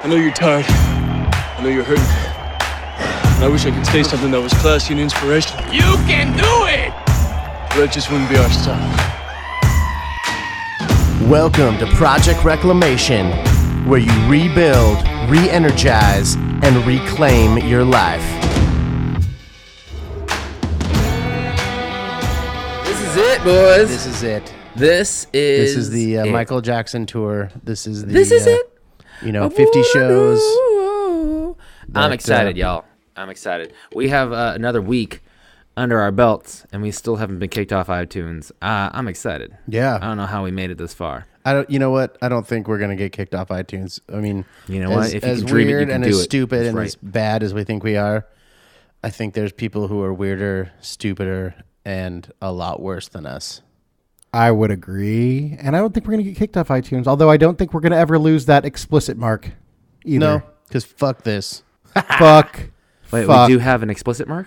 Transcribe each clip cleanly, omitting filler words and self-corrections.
I know you're tired. I know you're hurting. And I wish I could say something that was classy and inspirational. You can do it! But that just wouldn't be our style. Welcome to Project Reclamation, where you rebuild, re-energize, and reclaim your life. This is it, boys. This is it. This is the it. Michael Jackson tour. This is it. 50 shows. I'm excited, y'all. I'm excited. We have another week under our belts, and we still haven't been kicked off iTunes. I'm excited. Yeah. I don't know how we made it this far. You know what? I don't think we're gonna get kicked off iTunes. I mean, you know what? If you as can dream it, you weird can and do as it. stupid That's and right. as bad as we think we are, I think there's people who are weirder, stupider, and a lot worse than us. I would agree. And I don't think we're going to get kicked off iTunes, although I don't think we're going to ever lose that explicit mark either. No, because fuck this. Fuck. Wait, fuck. we do have an explicit mark?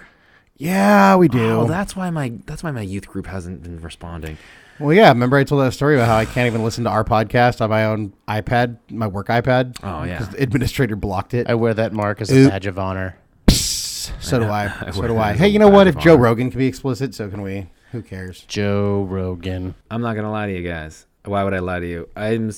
Yeah, we do. Oh, that's why my youth group hasn't been responding. Well, yeah. Remember I told that story about how I can't even listen to our podcast on my own iPad, my work iPad? Oh, yeah. Because the administrator blocked it. I wear that mark as a badge of honor. So do I. So wear do that I. as Hey, a you know badge what? of If Joe honor. Rogan can be explicit, so can we. Who cares? Joe Rogan. I'm not gonna lie to you guys. Why would I lie to you? I'm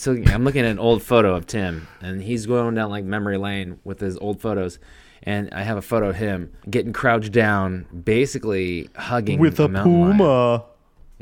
looking at an old photo of Tim, and he's going down like memory lane with his old photos, and I have a photo of him getting crouched down, basically hugging With a mountain lion. puma.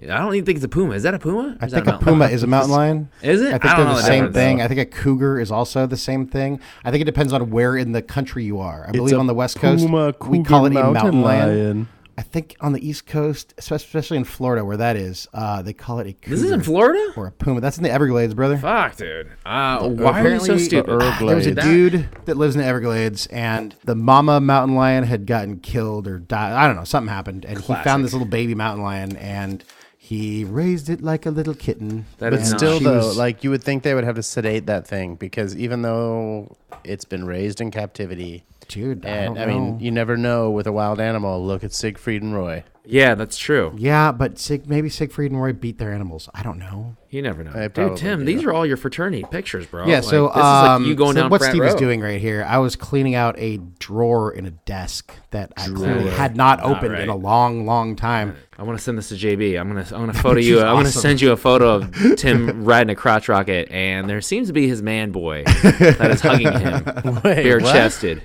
I don't even think it's a puma. Is that a puma? I think a puma is a mountain lion. Is it? I think I don't they're know the the same difference. thing. I think a cougar is also the same thing. I think it depends on where in the country you are. I believe on the West Coast, we call it a mountain lion. I think on the East Coast, especially in Florida where that is, they call it a cougar. This is in Florida? Or a puma. That's in the Everglades, brother. Fuck, dude. Why are you so apparently, stupid? There was a dude that lives in the Everglades, and the mama mountain lion had gotten killed or died. I don't know. Something happened, and he found this little baby mountain lion, and he raised it like a little kitten. That But is not- still, she though, was- like you would think they would have to sedate that thing because even though it's been raised in captivity, Dude, and I I mean, know. you never know with a wild animal. Look at Siegfried and Roy. Yeah, that's true. Yeah, but maybe Siegfried and Roy beat their animals. I don't know. You never know. I Dude, probably Tim, do. these are all your fraternity pictures, bro. Yeah, Like, so this is like you going so down what frat Steve is row. doing right here, I was cleaning out a drawer in a desk that I clearly Drawer. had not opened right. in a long, long time. I want to send this to JB. I'm gonna photo you. She's I'm gonna awesome. send you a photo of Tim riding a crotch rocket, and there seems to be his man boy that is hugging him, bare chested.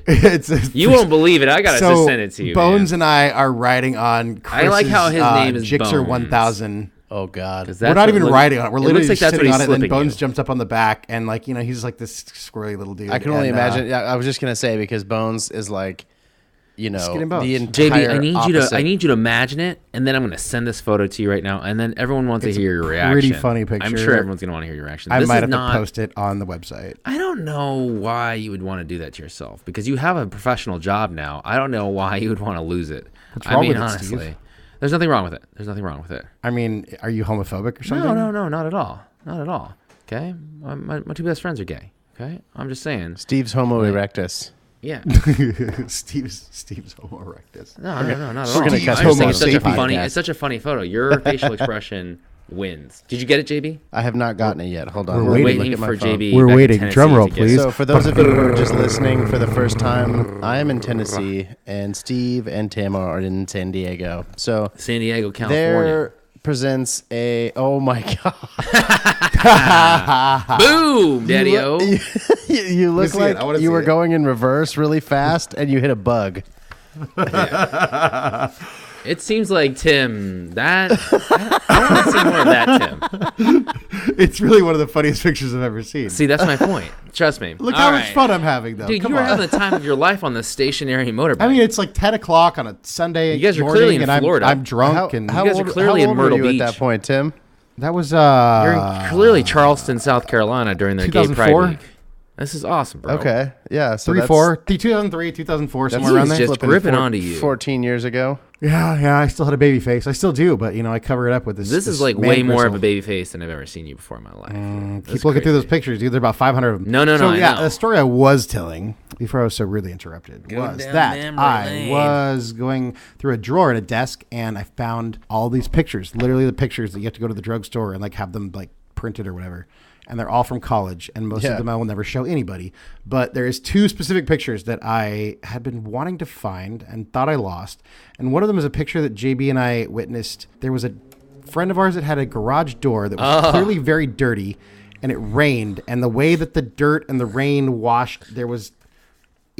You won't believe it. I gotta just send it to you. Bones man. and I are riding on. I like how his name is Gixxer Bones. 1000. Oh God. That's We're not what even look- riding on it. We're it literally looks like just that's what sitting he's on it, and then slipping Bones you. jumps up on the back, and he's like this squirrely little dude. I can only and, imagine. Yeah, I was just gonna say because Bones is like, Skin the and bones. entire JB, opposite. I need you to imagine it, and then I'm gonna send this photo to you right now, and then everyone wants to hear your reaction. pretty funny I'm picture. sure everyone's gonna want to hear your reaction. I This might is have not, to post it on the website. I don't know why you would want to do that to yourself because you have a professional job now. I don't know why you would want to lose it. What's wrong with it, honestly, Steve? there's nothing wrong with it. There's nothing wrong with it. I mean, are you homophobic or something? No, not at all. Not at all. Okay, my two best friends are gay. Okay, I'm just saying. Steve's Homo erectus. Yeah. Steve's homo erectus. No, not at all. We're gonna I'm cut just this saying out it's of such a the funny. podcast. It's such a funny photo. Your facial expression wins. Did you get it, JB? I have not gotten it yet. Hold on. We're Let me waiting look at my for phone. JB. We're back in waiting. Tennessee Drum roll, to get- please. So for those of you who are just listening for the first time, I am in Tennessee, and Steve and Tim are in San Diego. So San Diego, California. there presents a. Oh my God! Boom, Daddy-o. You look see it. I like wanna you see were it. going in reverse really fast, and you hit a bug. It seems like Tim. That I want to see more of that, Tim. It's really one of the funniest pictures I've ever seen. See, that's my point. Trust me. Look All how right. much fun I'm having, though. Dude. Come You were on. having the time of your life on the stationary motorbike. I mean, it's like 10 o'clock on a Sunday. You guys are morning, clearly in and Florida. I'm drunk, and How guys are old- clearly how in old were Myrtle you Beach. at that point, Tim? that was you're in clearly Charleston, South Carolina during the Gay 2004? Pride Week. This is awesome, bro. Okay, yeah. So 2003, 2004, somewhere He around was there. just flipping gripping onto you. 14 years ago. Yeah, I still had a baby face. I still do, but I cover it up with this. This is like man way more of gristle. a baby face than I've ever seen you before in my life. Keep looking through those pictures, dude. There are about 500 of them. No, So I yeah, know. the story I was telling before I was so rudely interrupted was down that memory I lane. was going through a drawer in a desk and I found all these pictures, literally the pictures that you have to go to the drugstore and like have them like printed or whatever. and they're all from college, and most of them I will never show anybody. But there is 2 specific pictures that I had been wanting to find and thought I lost. And one of them is a picture that JB and I witnessed. There was a friend of ours that had a garage door that was clearly very dirty, and it rained. And the way that the dirt and the rain washed, there was...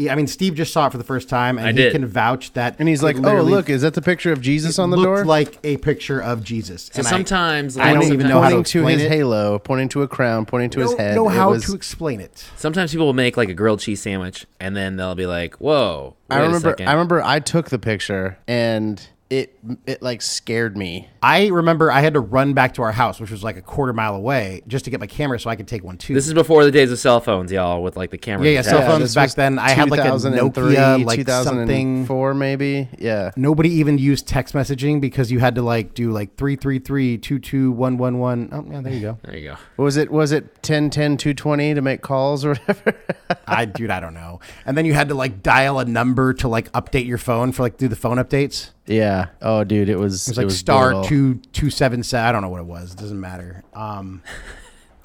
I mean, Steve just saw it for the first time, and he can vouch that. And he's like, "Oh, look, is that the picture of Jesus on the door?" Looked like a picture of Jesus. So and sometimes I don't even know how to explain pointing to his it. halo, pointing to a crown, pointing to his head. Know how to explain it. Sometimes people will make like a grilled cheese sandwich, and then they'll be like, "Whoa!" I remember I took the picture, and it like scared me. I remember I had to run back to our house, which was like a quarter mile away, just to get my camera so I could take one too. This is before the days of cell phones, y'all, with like the camera. Yeah, cell phones back then. I had like a Nokia, like 2004 maybe. Yeah. Nobody even used text messaging because you had to like do like 333-22111. Oh, yeah, there you go. There you go. Was it 1010-220 to make calls or whatever? I don't know. And then you had to like dial a number to like update your phone for like do the phone updates. Yeah. Oh, dude, it was like star 2277. I don't know what it was. It doesn't matter.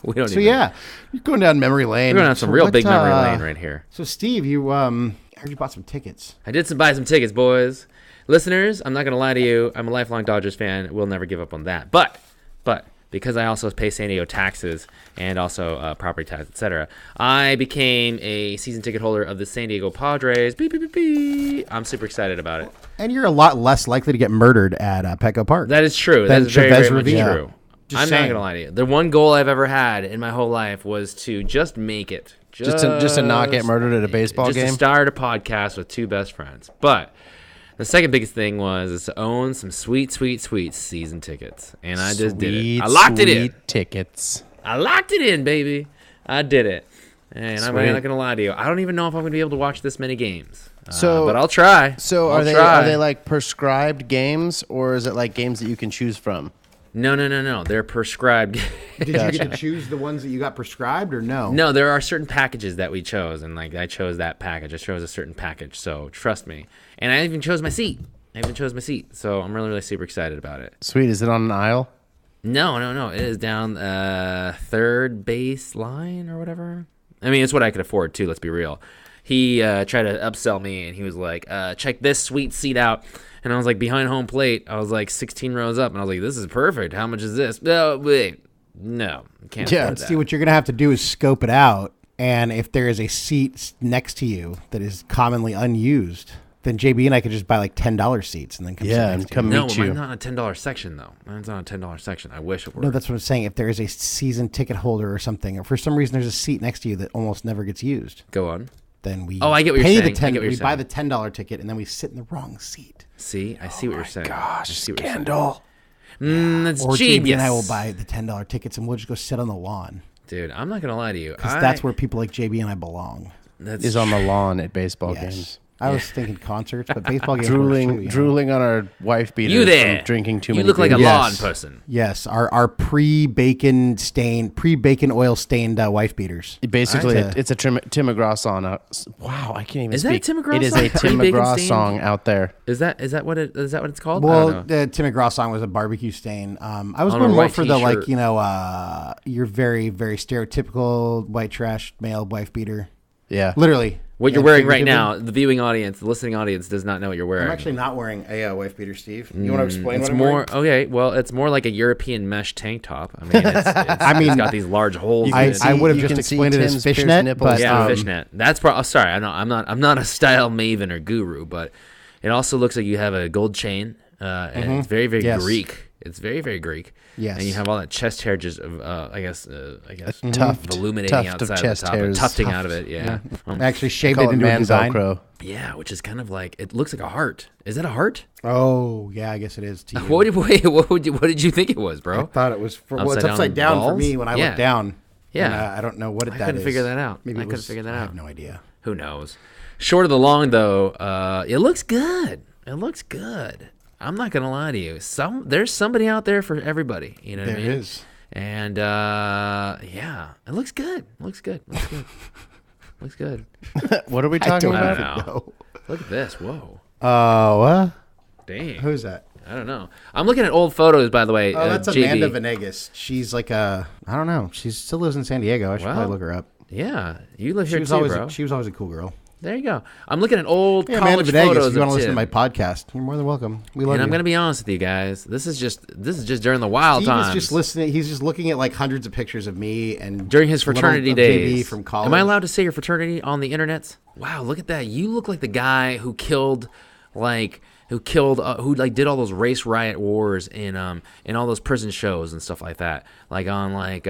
We don't. So you're going down memory lane. We're going down some real big memory lane right here. So Steve, you I heard you bought some tickets. I did buy some tickets, boys. Listeners, I'm not gonna lie to you. I'm a lifelong Dodgers fan. We'll never give up on that. But because I also pay San Diego taxes and also property tax, etc., I became a season ticket holder of the San Diego Padres. Beep, beep, beep, beep. I'm super excited about it. And you're a lot less likely to get murdered at Petco Park. That is true. That is very, very much Ravine. true. I'm not gonna lie to you. The one goal I've ever had in my whole life was to just make it. Just to not get murdered at a baseball game? Just to start a podcast with 2 best friends. But the second biggest thing was to own some sweet season tickets. And I just did it. I locked it in. Tickets. I locked it in, baby. I did it. And I'm not going to lie to you. I don't even know if I'm going to be able to watch this many games. But I'll try. So are they like prescribed games, or is it like games that you can choose from? No. They're prescribed. Did you get to choose the ones that you got prescribed, or no? No, there are certain packages that we chose, and like I chose that package. I chose a certain package, so trust me. And I even chose my seat. So I'm really super excited about it. Sweet. Is it on an aisle? No. It is down third base line or whatever. I mean, it's what I could afford too. Let's be real. He tried to upsell me, and he was like, check this sweet seat out. And I was like, behind home plate. I was like 16 rows up, and I was like, this is perfect. How much is this? No, wait. No, can't afford that. See, what you're going to have to do is scope it out, and if there is a seat next to you that is commonly unused, then JB and I could just buy like $10 seats and then come sit next to you. No, mine's not a $10 section, though. Mine's not a $10 section. I wish it were. No, that's what I'm saying. If there is a season ticket holder or something, or for some reason there's a seat next to you that almost never gets used. Go on. Then we I get what you're saying. We buy the $10 ticket, and then we sit in the wrong seat. See? I see what you're saying. Gosh, scandal. That's or genius. JB and I will buy the $10 tickets, and we'll just go sit on the lawn. Dude, I'm not going to lie to you. Because that's where people like JB and I belong. Is on the lawn at baseball games. I was thinking concerts, but baseball games drooling on our wife beaters. You there? From drinking too many. You look like a lawn person. Yes, our pre-bacon oil stained wife beaters. Basically, it's a Tim McGraw song. Wow, I can't even speak. Is that a Tim McGraw It is a Tim McGraw song out there. Is that what it's called? Well, the Tim McGraw song was a barbecue stain. I was going more for the your very very stereotypical white trash male wife beater. Yeah, literally. What you're wearing right now, the viewing audience, the listening audience does not know what you're wearing. I'm actually not wearing a wife beater, Steve. You want to explain what I'm wearing? Okay, well, it's more like a European mesh tank top. I mean, it's got these large holes in it. I would have just explained it as fishnet, but fishnet. That's sorry, I'm not a style maven or guru, but it also looks like you have a gold chain, and it's very, very Greek. It's very, very Greek. Yes. And you have all that chest hair just, I guess, illuminating outside chest the top, hairs. Tufting out of it. Yeah. Actually shaved it into a design. Velcro. Yeah, which is kind of like, it looks like a heart. Is that a heart? Oh, yeah, I guess it is to you. What did you think it was, bro? I thought it was, it's upside down for me when I look down. Yeah. I don't know what that is. I couldn't figure that out. Maybe I have no idea. Who knows? Short of the long, though, it looks good. I'm not gonna lie to you. There's somebody out there for everybody. You know what I mean? There is. And it looks good. Looks good. What are we talking about? I don't know. Look at this. Whoa. What? Dang. Who's that? I don't know. I'm looking at old photos, by the way. Oh, that's JB. Amanda Venegas. She's like I don't know. She still lives in San Diego. I should probably look her up. Yeah, you live here too, bro. She was always a cool girl. There you go. I'm looking at old college Amanda Venegas, photos. if you want to listen Tim. to my podcast, you're more than welcome. We love And you. I'm going to be honest with you guys. This is just during the wild Steve times. is just listening. He's just looking at like hundreds of pictures of me and during his fraternity days. JB from college. Am I allowed to say your fraternity on the internet? Wow, look at that. You look like the guy who killed who did all those race riot wars in all those prison shows and stuff like that. Like on what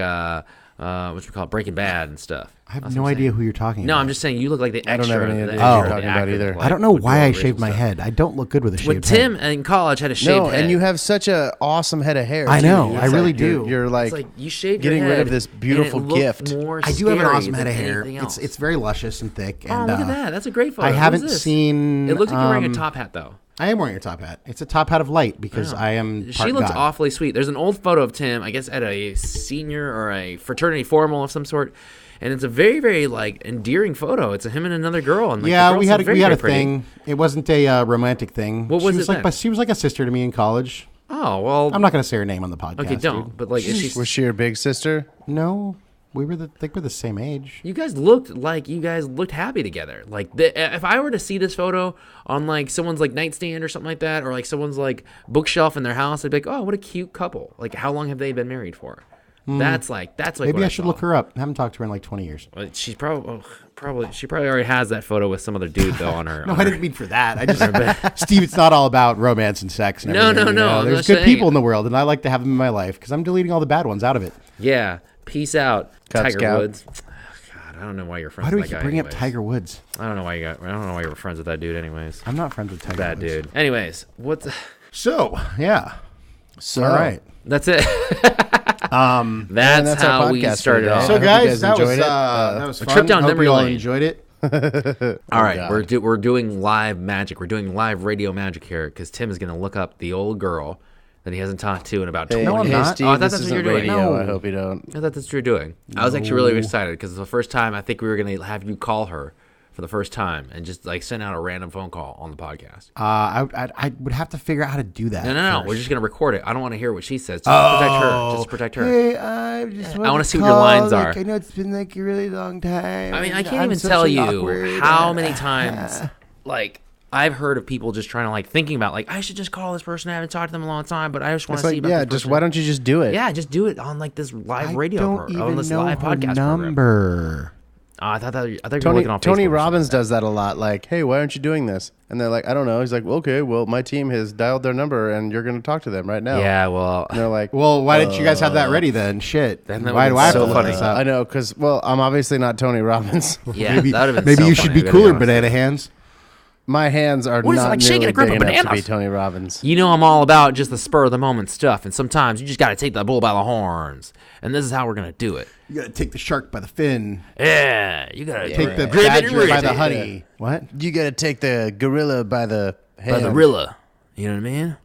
you call it, Breaking Bad and stuff. I have no idea who you're talking about. No, I'm just saying you look like the extra. I don't have any idea the who you're extra, talking the about actor either. that, I don't know would do why all I the shaved my racial head. I don't look good with a stuff. shaved head. Tim in college had a shaved No, head. and you have such a awesome head of hair. I too. know, It's I really like do. You're like, it's like you shaved getting your rid head of this and beautiful it looked gift. more I do have an scary awesome head than of hair. anything else. It's very luscious and thick. Oh, And, look at that. That's a great photo. I What haven't is this? seen. It looks like you're wearing a top hat, though. I am wearing a top hat. It's a top hat of light because I am. She looks God. awfully sweet. There's an old photo of Tim, I guess, at a senior or a fraternity formal of some sort, and it's a very, very like endearing photo. It's him and another girl, and like, Yeah, the girl's we had very, a very pretty. thing. It wasn't a romantic thing. What was she it like? then? But she was like a sister to me in college. Oh well, I'm not going to say her name on the podcast. okay, don't. Dude. But like, is she? Was she your big sister? No, we were the same age. You guys looked happy together. Like if I were to see this photo on like someone's like nightstand or something like that, or like someone's like bookshelf in their house, I'd be like, oh, what a cute couple. Like, how long have they been married for? That's like Maybe what I should saw. look her up. I haven't talked to her in like 20 years. Well, she's probably already has that photo with some other dude though on her. No, on I her- didn't mean for that. I just Steve, it's not all about romance and sex. And No, everything, no, you know? I'm There's not good saying- people in the world, and I like to have them in my life because I'm deleting all the bad ones out of it. Yeah, peace out, Cub Tiger Scout. Woods. God, I don't know why you're friends Why do we with keep that guy. bringing up anyways. Tiger Woods? I don't know why you were friends with that dude. Anyways, I'm not friends with Tiger bad Woods. dude. Anyways, So yeah, So, all right. That's it. that's our how we podcast for started today. off. I So hope you guys, guys that was enjoyed it. that was A fun. trip down Hope memory you all lane. enjoyed it. All right, God. we're doing live magic. We're doing live radio magic here because Tim is going to look up the old girl that he hasn't talked to in about 20 I'm years. not. Steve, Oh, I thought this that's what isn't you're doing. radio. No. I hope you don't. I thought that's what you're doing. I was actually really excited because it's the first time I think we were going to have you call her for the first time and just like send out a random phone call on the podcast. I would have to figure out how to do that. No. first. We're just going to record it. I don't want to hear what she says. Just protect her. Just protect her. Hey, I just I wanna see what your lines are. I know it's been like a really long time. I mean, I and can't I'm even so tell you awkward. how many times, like, I've heard of people just trying to, like, thinking about, like, I should just call this person. I haven't talked to them in a long time, but I just want It's to see like, about yeah, this just person. why don't you just do it? Yeah, just do it on, like, this live I radio don't even on this know live her podcast program. number. Oh, I thought you were looking on Facebook. Tony or Robbins something. does that a lot. Like, hey, why aren't you doing this? And they're like, I don't know. He's like, well, okay, well, my team has dialed their number, and you're going to talk to them right now. Yeah, well, And they're like, Well, why didn't you guys have that ready then? Shit. Then that Why would've do I have been to so look funny. this up? I know, because, well, I'm obviously not Tony Robbins. yeah, Maybe, that would have been maybe so you funny, should be I gotta cooler, honest. banana hands. My hands are What is it, not like shaking nearly a grip big of enough to be bananas? Tony Robbins. You know I'm all about just the spur of the moment stuff, and sometimes you just got to take the bull by the horns, and this is how we're going to do it. You gotta take the shark by the fin. Yeah, you got to Take the grip it and badger by rip the it. honey. What? You got to take the gorilla by the By hand. the Rilla. You know what I mean?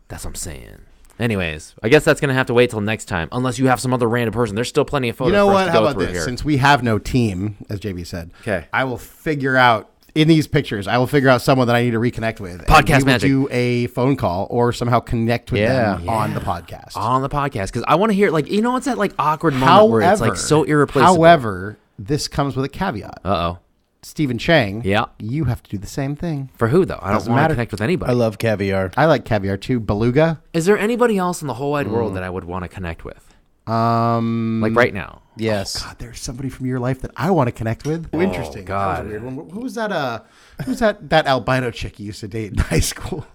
That's what I'm saying. Anyways, I guess that's going to have to wait till next time, unless you have some other random person. There's still plenty of photos You know for us what? to How go about through this? here. Since we have no team, as JB said, 'Kay. I will figure out in these pictures. I will figure out someone that I need to reconnect with. and Podcast we will magic. do a phone call or somehow connect with them Yeah. on the podcast. On the podcast, because I want to hear, like, you know what's that, like, awkward moment where it's, like, so irreplaceable? However, this comes with a caveat. Uh-oh. Stephen Chang, Yeah. you have to do the same thing. For who, though? I don't Doesn't want to matter. connect with anybody. I love caviar. I like caviar too. Beluga. Is there anybody else in the whole wide world that I would want to connect with? Like, right now? Yes. God, there's somebody from your life that I want to connect with. Oh, interesting. God. That was a weird one. Who was that? Who's that albino chick you used to date in high school?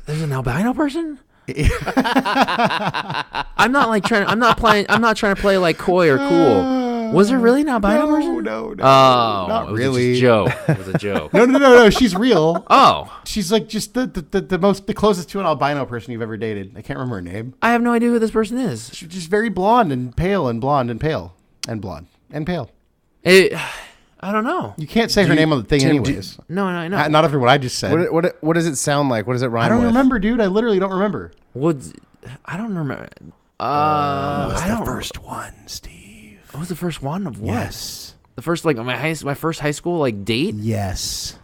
There's an albino person? I'm not like trying. I'm not trying to play like coy or cool. Was there really an albino person? No. Oh, not it was really. a joke. It was a joke. No. She's real. Oh, She's like just the closest to an albino person you've ever dated. I can't remember her name. I have no idea who this person is. She's just very blonde and pale and blonde and pale and blonde and pale. I don't know. You can't say her name on the thing Tim, anyways. No, I know. Not after what I just said. What does it sound like? What does it rhyme I don't with? remember, dude. I literally don't remember. I don't remember. I don't. First one, Steve. What was the first one of what? Yes. The first like my first high school like date. Yes.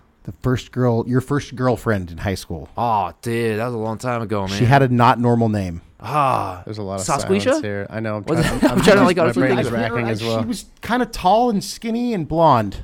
Your first girlfriend in high school. Oh, dude, that was a long time ago, man. She had a not normal name. There's a lot of silence here. I know. I'm trying to like. My brain is racking as well. She was kind of tall and skinny and blonde.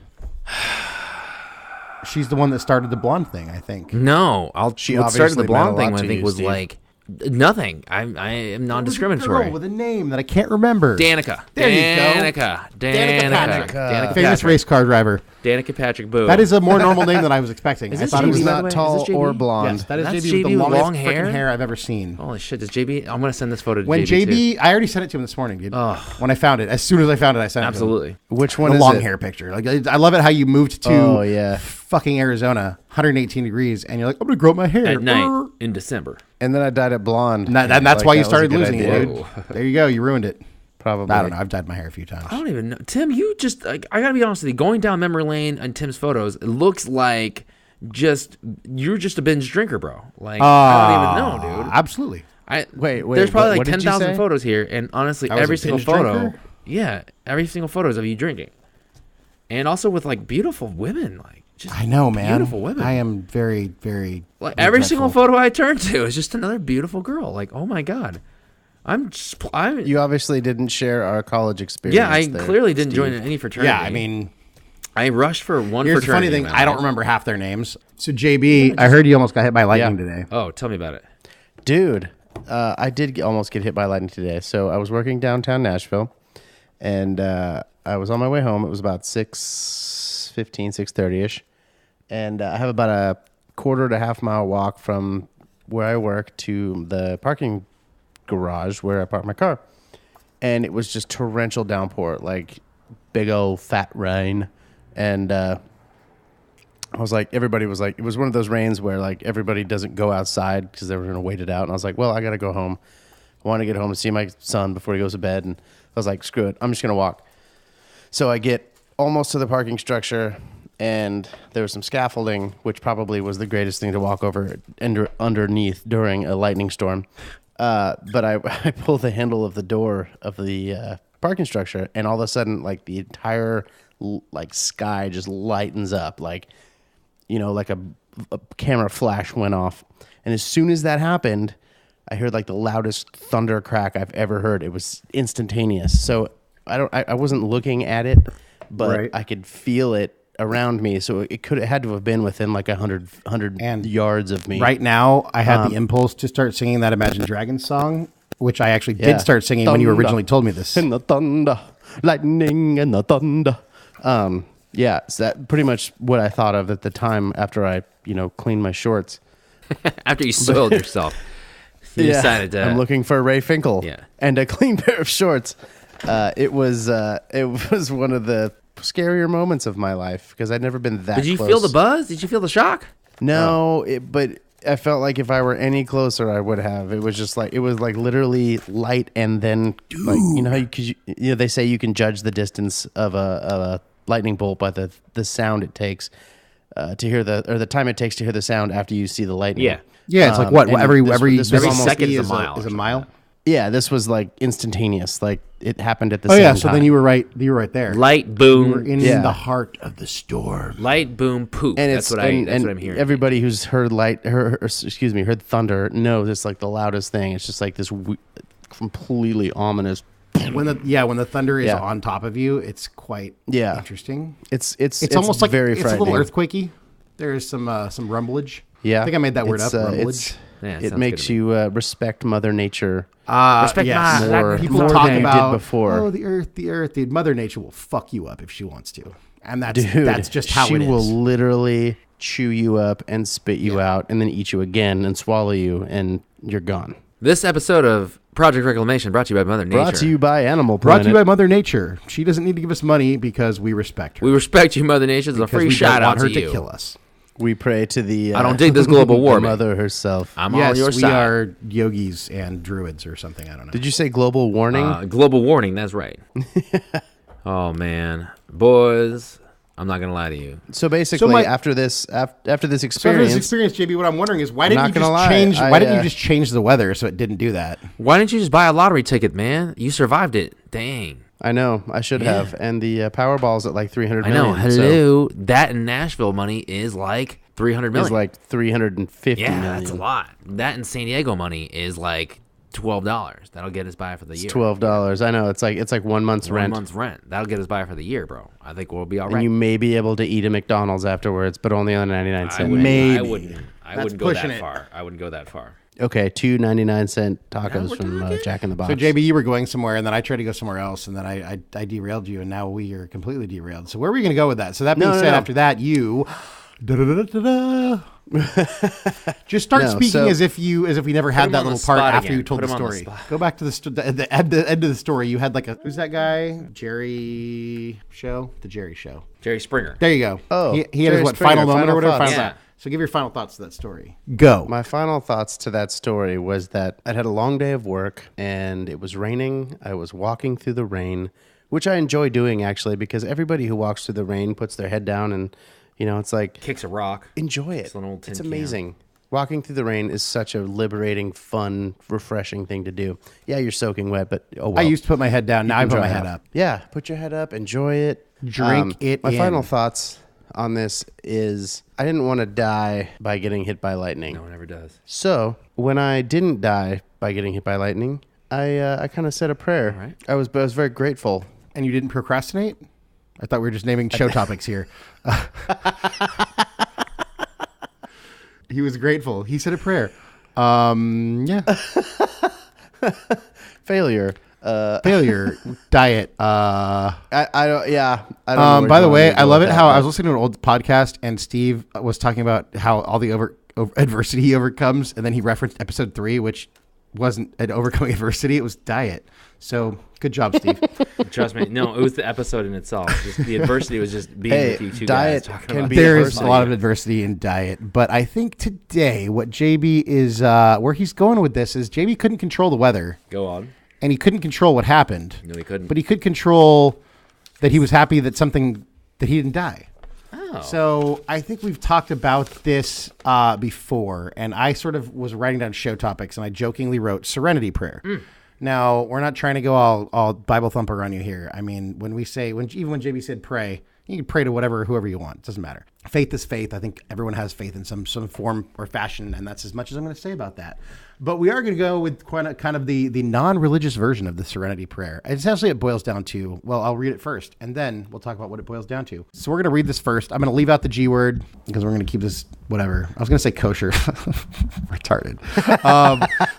She's the one that started the blonde thing, I think. No, what started the blonde thing, I think, was Steve. like nothing. I am non-discriminatory. Girl with a name that I can't remember. Danica. There you go. Danica. Famous race car driver. Danica Patrick Boo. That is a more normal name than I was expecting. Is I this thought it was JB, not by the way? tall Is this JB? or blonde. Yes, that is That's JB with the JB with longest long hair? freaking hair I've ever seen. Holy shit, does JB? I'm gonna send this photo to When JB. I already sent it to him this morning, dude. When I found it, as soon as I found it, I sent it. Absolutely. To him. Which one The is long it? hair picture. Like I love it how you moved to fucking Arizona, 118 degrees, and you're like, I'm gonna grow my hair At night in December. And then I dyed it blonde. And that's why you that was a started good losing idea. it, dude. There you go. You ruined it. Probably. I don't know. I've dyed my hair a few times. I don't even know. Tim, you just, like, I gotta be honest with you. Going down memory lane on Tim's photos, it looks like you're just a binge drinker, bro. Like, I don't even know, dude. Absolutely. Wait. There's probably what like did you 10,000 say? photos here, and honestly, I was every a single binge photo, drinker? every single photo is of you drinking, and also with like beautiful women, like just I know, man. beautiful women. I am very, very. Like every regretful. single photo I turn to is just another beautiful girl. Like, oh my god, I'm You obviously didn't share our college experience. yeah, I there, clearly didn't Steve. join any fraternity. Yeah, I mean, I rushed for one here's the fraternity. funny thing. man. I don't remember half their names. So JB, I heard you almost got hit by lightning today. Oh, tell me about it. Dude, I did almost get hit by lightning today. So I was working downtown Nashville, and I was on my way home. It was about 6:15, 6:30-ish. And I have about a quarter to half mile walk from where I work to the parking garage where I park my car. And it was just torrential downpour, like big old fat rain. And I was like, everybody was like, it was one of those rains where like everybody doesn't go outside because they were going to wait it out. And I was like, well, I got to go home. I want to get home and see my son before he goes to bed. And I was like, screw it. I'm just going to walk. So I get almost to the parking structure, and there was some scaffolding, which probably was the greatest thing to walk over underneath during a lightning storm. But I pull the handle of the door of the parking structure, and all of a sudden, like the entire like sky just lightens up, like, you know, like a camera flash went off. And as soon as that happened, I heard like the loudest thunder crack I've ever heard. It was instantaneous. So I wasn't looking at it, but Right. I could feel it around me. So it had to have been within like 100 And yards of me. Right now, I had the impulse to start singing that Imagine Dragons song, which I actually did start singing when you Thunder. originally told me this. And the thunder, lightning and the thunder. Yeah, so that pretty much what I thought of at the time after I, cleaned my shorts. After you soiled yourself, you decided to. I'm looking for Ray Finkel. Yeah. And a clean pair of shorts. It was one of the scarier moments of my life because I'd never been that Did you close. feel the buzz? Did you feel the shock? No, but I felt like if I were any closer, I would have. It was just like, it was like literally light, and then like, how they say you can judge the distance of a lightning bolt by the sound it takes to hear the time it takes to hear the sound after you see the lightning. Yeah. Yeah, it's like what and every this was almost- second is is a mile Is or a something mile. like Yeah, this was like instantaneous. Like it happened at the Oh same yeah, time. so then you were right. You were right there. Light You boom, were in Yeah. the heart of the storm. light boom, poop. and That's what I'm hearing. Everybody who's heard heard thunder knows it's like the loudest thing. It's just like this completely ominous. When the thunder is Yeah. on top of you, it's quite It's interesting. It's almost like very it's a frightening. little earthquakey. There is some rumblage. Yeah, I think I made that word It's, up. Rumblage. Yeah, it it sounds makes good to you respect Mother Nature. Respect yes. my More- People more talk than you did about before. Oh, the earth. Dude, Mother Nature will fuck you up if she wants to, and that's Dude, just how she it is. will literally chew you up and spit you out, and then eat you again and swallow you, and you're gone. This episode of Project Reclamation brought to you by Mother Nature. Brought to you by Animal Brought Planet. to you by Mother Nature. She doesn't need to give us money because we respect her. We respect you, Mother Nature. It's a because free we shout don't out want her to to you. kill us. We pray to the. I don't dig this global the warming. Mother herself. I'm on Yes, your we side. are yogis and druids or something. I don't know. Did you say global warning? Global warning. That's right. Oh man, boys, I'm not gonna lie to you. So basically, my- after this So after this experience, experience, JB, what I'm wondering is why I'm didn't not you gonna just lie, change? I, Why didn't you just change the weather so it didn't do that? Why didn't you just buy a lottery ticket, man? You survived it. Dang. I know. I should have. And the Powerball's at like 300 I million. know. Hello. That in Nashville money is like 300 million. It's like 350 million. Yeah, that's a lot. That in San Diego money is like $12. That'll get us by for the year. It's $12. I know. It's like 1 month's rent. 1 month's rent. That'll get us by for the year, bro. I think we'll be all right. And you may be able to eat a McDonald's afterwards, but only on 99 cents. I wouldn't go pushing that it. far. I wouldn't go that far. Okay, 2 99-cent tacos from Jack in the Box. So JB, you were going somewhere, and then I tried to go somewhere else, and then I derailed you, and now we are completely derailed. So where are we going to go with that? So that being said, after that, you just start speaking as if we never had that little part after you told the story. Go back to the end of the story. You had like who's that guy? The Jerry Show. Jerry Springer. There you go. Oh, he had his final moment or whatever. Final thought. So give your final thoughts to that story. Go. My final thoughts to that story was that I'd had a long day of work and it was raining. I was walking through the rain, which I enjoy doing actually, because everybody who walks through the rain puts their head down and, it's like... Kicks a rock. Enjoy it. It's It's amazing. Walking through the rain is such a liberating, fun, refreshing thing to do. Yeah, you're soaking wet, but oh well. I used to put my head down. Now I put my head up. Yeah, put your head up. Enjoy it. Drink it My in. final thoughts on this is I didn't want to die by getting hit by lightning. No one ever does. So when I didn't die by getting hit by lightning, I kind of said a prayer. Right. I was very grateful. And you didn't procrastinate? I thought we were just naming show topics here. He was grateful. He said a prayer. Yeah. Failure. Failure. Diet. I don't. Yeah. I don't know By the way, I love it how I was was. listening to an old podcast and Steve was talking about how all the adversity he overcomes, and then he referenced episode 3, which wasn't an overcoming adversity; it was diet. So good job, Steve. Trust me. No, it was the episode in itself. Just the adversity was just being with you two diet guys talking can about be There is adversity. a lot of adversity in diet, but I think today what JB is where he's going with this is JB couldn't control the weather. Go on. And he couldn't control what happened. No, he couldn't. But he could control that he was happy that he didn't die. Oh. So I think we've talked about this before, and I sort of was writing down show topics, and I jokingly wrote Serenity Prayer. Now, we're not trying to go all Bible thumper on you here. I mean, even when JB said pray, you can pray to whoever you want. It doesn't matter. Faith is faith. I think everyone has faith in some form or fashion, and that's as much as I'm going to say about that. But we are going to go with kind of the non-religious version of the Serenity Prayer. Essentially, it boils down to, well, I'll read it first, and then we'll talk about what it boils down to. So we're going to read this first. I'm going to leave out the G word because we're going to keep this whatever. I was going to say kosher. Retarded.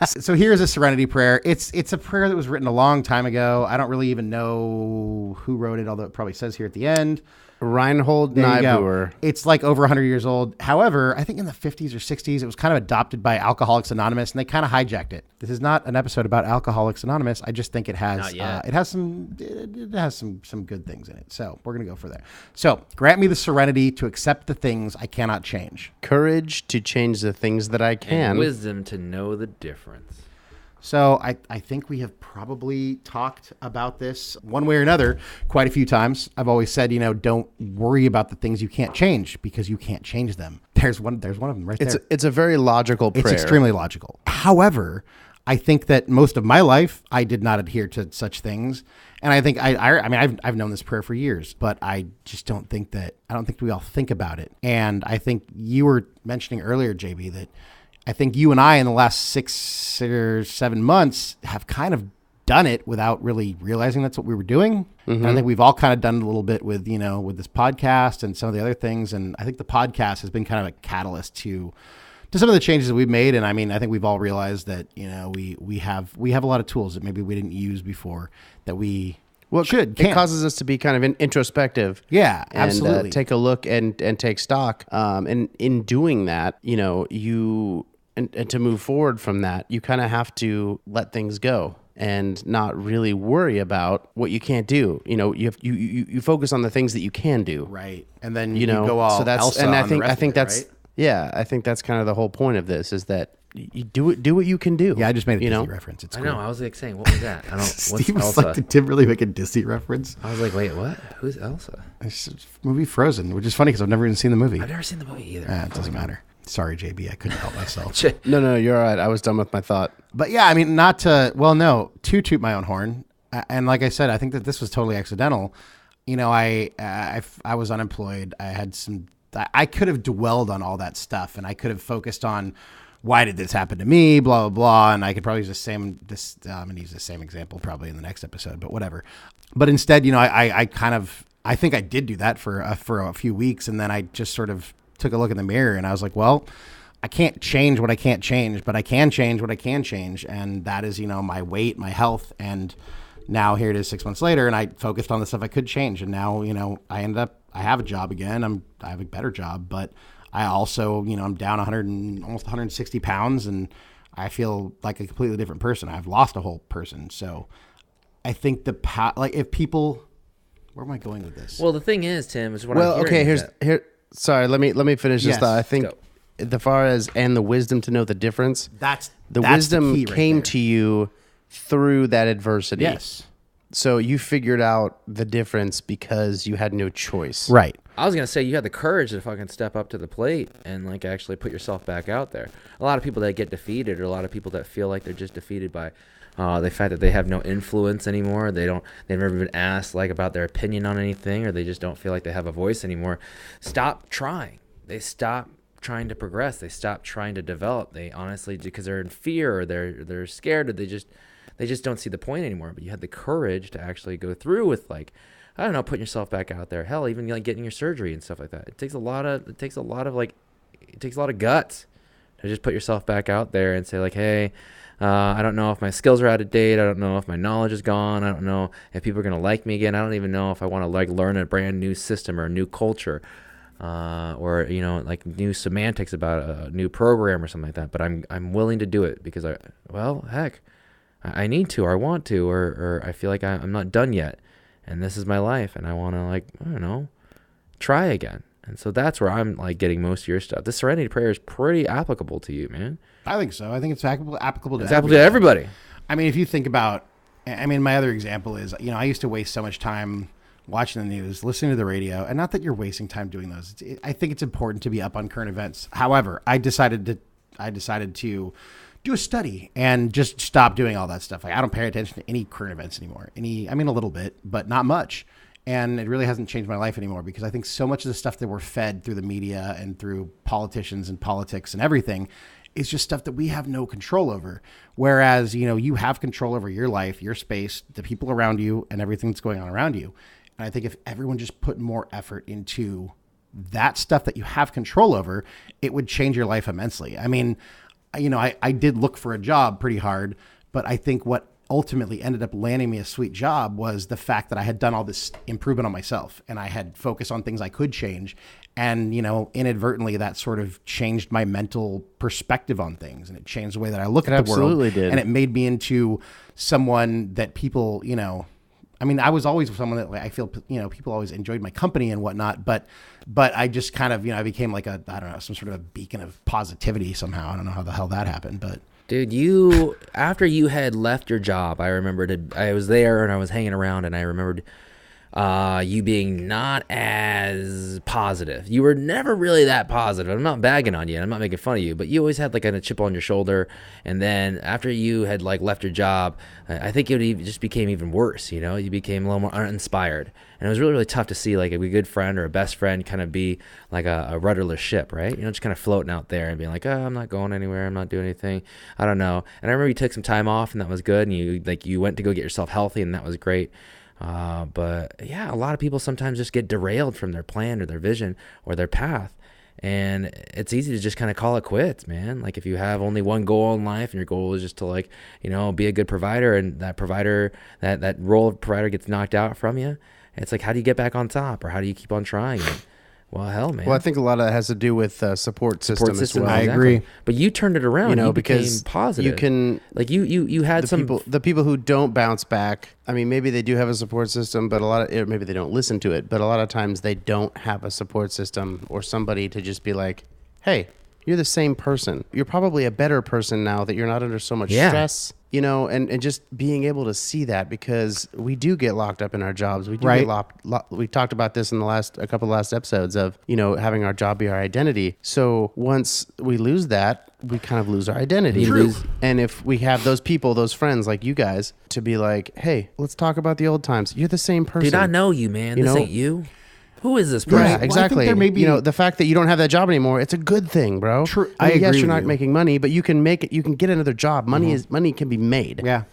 So here's a Serenity Prayer. It's a prayer that was written a long time ago. I don't really even know who wrote it, although it probably says here at the end. Reinhold There you go. Niebuhr. It's like over 100 years old. However, I think in the 50s or 60s, it was kind of adopted by Alcoholics Anonymous, and they kind of hijacked it. This is not an episode about Alcoholics Anonymous. I just think it has some good things in it. So we're gonna go for that. So grant me the serenity to accept the things I cannot change. Courage to change the things that I can. And wisdom to know the difference. So I think we have probably talked about this one way or another quite a few times. I've always said, don't worry about the things you can't change because you can't change them. There's one of them right there. It's a very logical prayer. It's extremely logical. However, I think that most of my life I did not adhere to such things, and I think I've known this prayer for years, but I just don't think we all think about it. And I think you were mentioning earlier, JB, that I think you and I in the last 6 or 7 months have kind of done it without really realizing that's what we were doing. Mm-hmm. And I think we've all kind of done it a little bit with this podcast and some of the other things. And I think the podcast has been kind of a catalyst to some of the changes that we've made. And I mean, I think we've all realized that, we have a lot of tools that maybe we didn't use before that we It causes us to be kind of introspective. Yeah, and, absolutely. Take a look and take stock. And in doing that, and to move forward from that, you kind of have to let things go and not really worry about what you can't do. You focus on the things that you can do. Right. And then you go all so that's Elsa and I on think the rest I think of it, that's right? Yeah, I think that's kind of the whole point of this is that you do what you can do. Yeah, I just made a Disney reference. It's I cool. know. I was like saying, what was that? I don't. What's Steve was Elsa? like, did Tim really make a Disney reference? I was like, wait, what? Who's Elsa? It's a movie Frozen, which is funny because I've never even seen the movie. I've never seen the movie either. It doesn't matter. Sorry, JB, I couldn't help myself. No, you're all right. I was done with my thought. But yeah, I mean, to toot my own horn. And like I said, I think that this was totally accidental. You know, I was unemployed. I could have dwelled on all that stuff, and I could have focused on why did this happen to me, blah, blah, blah. And I could probably use I'm going to use the same example probably in the next episode, but whatever. But instead, you know, I think I did do that for a few weeks. And then I just sort of took a look in the mirror and I was like, well, I can't change what I can't change, but I can change what I can change. And that is, you know, my weight, my health. And now here it is 6 months later, and I focused on the stuff I could change. And now, you know, I have a job again. I have a better job, but I also, you know, I'm down almost 160 pounds, and I feel like a completely different person. I've lost a whole person. So I think if people, where am I going with this? Well, the thing is, Tim, is what well, I'm hearing. Okay, here. Sorry, let me finish this thought. I think the far as and the wisdom to know the difference. That's wisdom the key right came there. to you through that adversity. Yes. So you figured out the difference because you had no choice. Right. I was going to say you had the courage to fucking step up to the plate and like actually put yourself back out there. A lot of people that get defeated, or a lot of people that feel like they're just defeated by the fact that they have no influence anymore. They've never been asked like about their opinion on anything, or they just don't feel like they have a voice anymore. Stop trying. They stop trying to progress. They stop trying to develop. They honestly, because they're in fear, or they're scared, or they just don't see the point anymore. But you had the courage to actually go through with, like, I don't know, putting yourself back out there. Hell, even like getting your surgery and stuff like that. It takes a lot of guts to just put yourself back out there and say like, hey, I don't know if my skills are out of date. I don't know if my knowledge is gone. I don't know if people are going to like me again. I don't even know if I want to like learn a brand new system or a new culture, or, you know, like new semantics about a new program or something like that. But I'm willing to do it because I need to, or I want to, or I feel like I'm not done yet, and this is my life, and I want to, like, I don't know, try again. And so that's where I'm like getting most of your stuff. The Serenity Prayer is pretty applicable to you, man. I think so. I think it's applicable to everybody. I mean, if you think about, my other example is, you know, I used to waste so much time watching the news, listening to the radio, and not that you're wasting time doing those. I think it's important to be up on current events. However, I decided to do a study and just stop doing all that stuff. Like, I don't pay attention to any current events anymore. A little bit, but not much. And it really hasn't changed my life anymore, because I think so much of the stuff that we're fed through the media and through politicians and politics and everything is just stuff that we have no control over. Whereas, you know, you have control over your life, your space, the people around you, and everything that's going on around you. And I think if everyone just put more effort into that stuff that you have control over, it would change your life immensely. I mean, you know, I did look for a job pretty hard, but I think what ultimately ended up landing me a sweet job was the fact that I had done all this improvement on myself, and I had focused on things I could change. And, you know, inadvertently that sort of changed my mental perspective on things, and it changed the way that I look at the world. Absolutely did. And it made me into someone that people, you know, I mean, I was always someone that, like, I feel, you know, people always enjoyed my company and whatnot, but I just kind of, you know, I became like some sort of a beacon of positivity somehow. I don't know how the hell that happened, but. Dude, after you had left your job, I remembered I was there and I was hanging around, and I remembered you being not as positive. You were never really that positive. I'm not bagging on you, and I'm not making fun of you, but you always had like a chip on your shoulder. And then after you had like left your job, I think it just became even worse. You know, you became a little more uninspired, and it was really, really tough to see like a good friend or a best friend kind of be like a rudderless ship, right? You know, just kind of floating out there and being like, oh, I'm not going anywhere. I'm not doing anything. I don't know. And I remember you took some time off, and that was good. And you went to go get yourself healthy, and that was great. But yeah, a lot of people sometimes just get derailed from their plan or their vision or their path. And it's easy to just kind of call it quits, man. Like, if you have only one goal in life and your goal is just to, like, you know, be a good provider, and that provider, that role of provider gets knocked out from you, it's like, how do you get back on top, or how do you keep on trying? Well, hell, man. Well, I think a lot of that has to do with support system as well. I agree. But you turned it around. You know, you because became positive. you can, like, you had the people who don't bounce back. I mean, maybe they do have a support system, but maybe they don't listen to it. But a lot of times they don't have a support system or somebody to just be like, hey, you're the same person. You're probably a better person now that you're not under so much stress, you know, and just being able to see that, because we do get locked up in our jobs. We do get we talked about this in a couple of last episodes of, you know, having our job be our identity. So once we lose that, we kind of lose our identity. And if we have those people, those friends like you guys, to be like, hey, let's talk about the old times. You're the same person. Dude, I know you, man. This ain't you. Who is this person? Yeah, exactly. Well, I think there may be, you know, the fact that you don't have that job anymore, it's a good thing, bro. True. I mean, agree yes, you're with not you. making money, but you can make it. You can get another job. Money can be made. Yeah.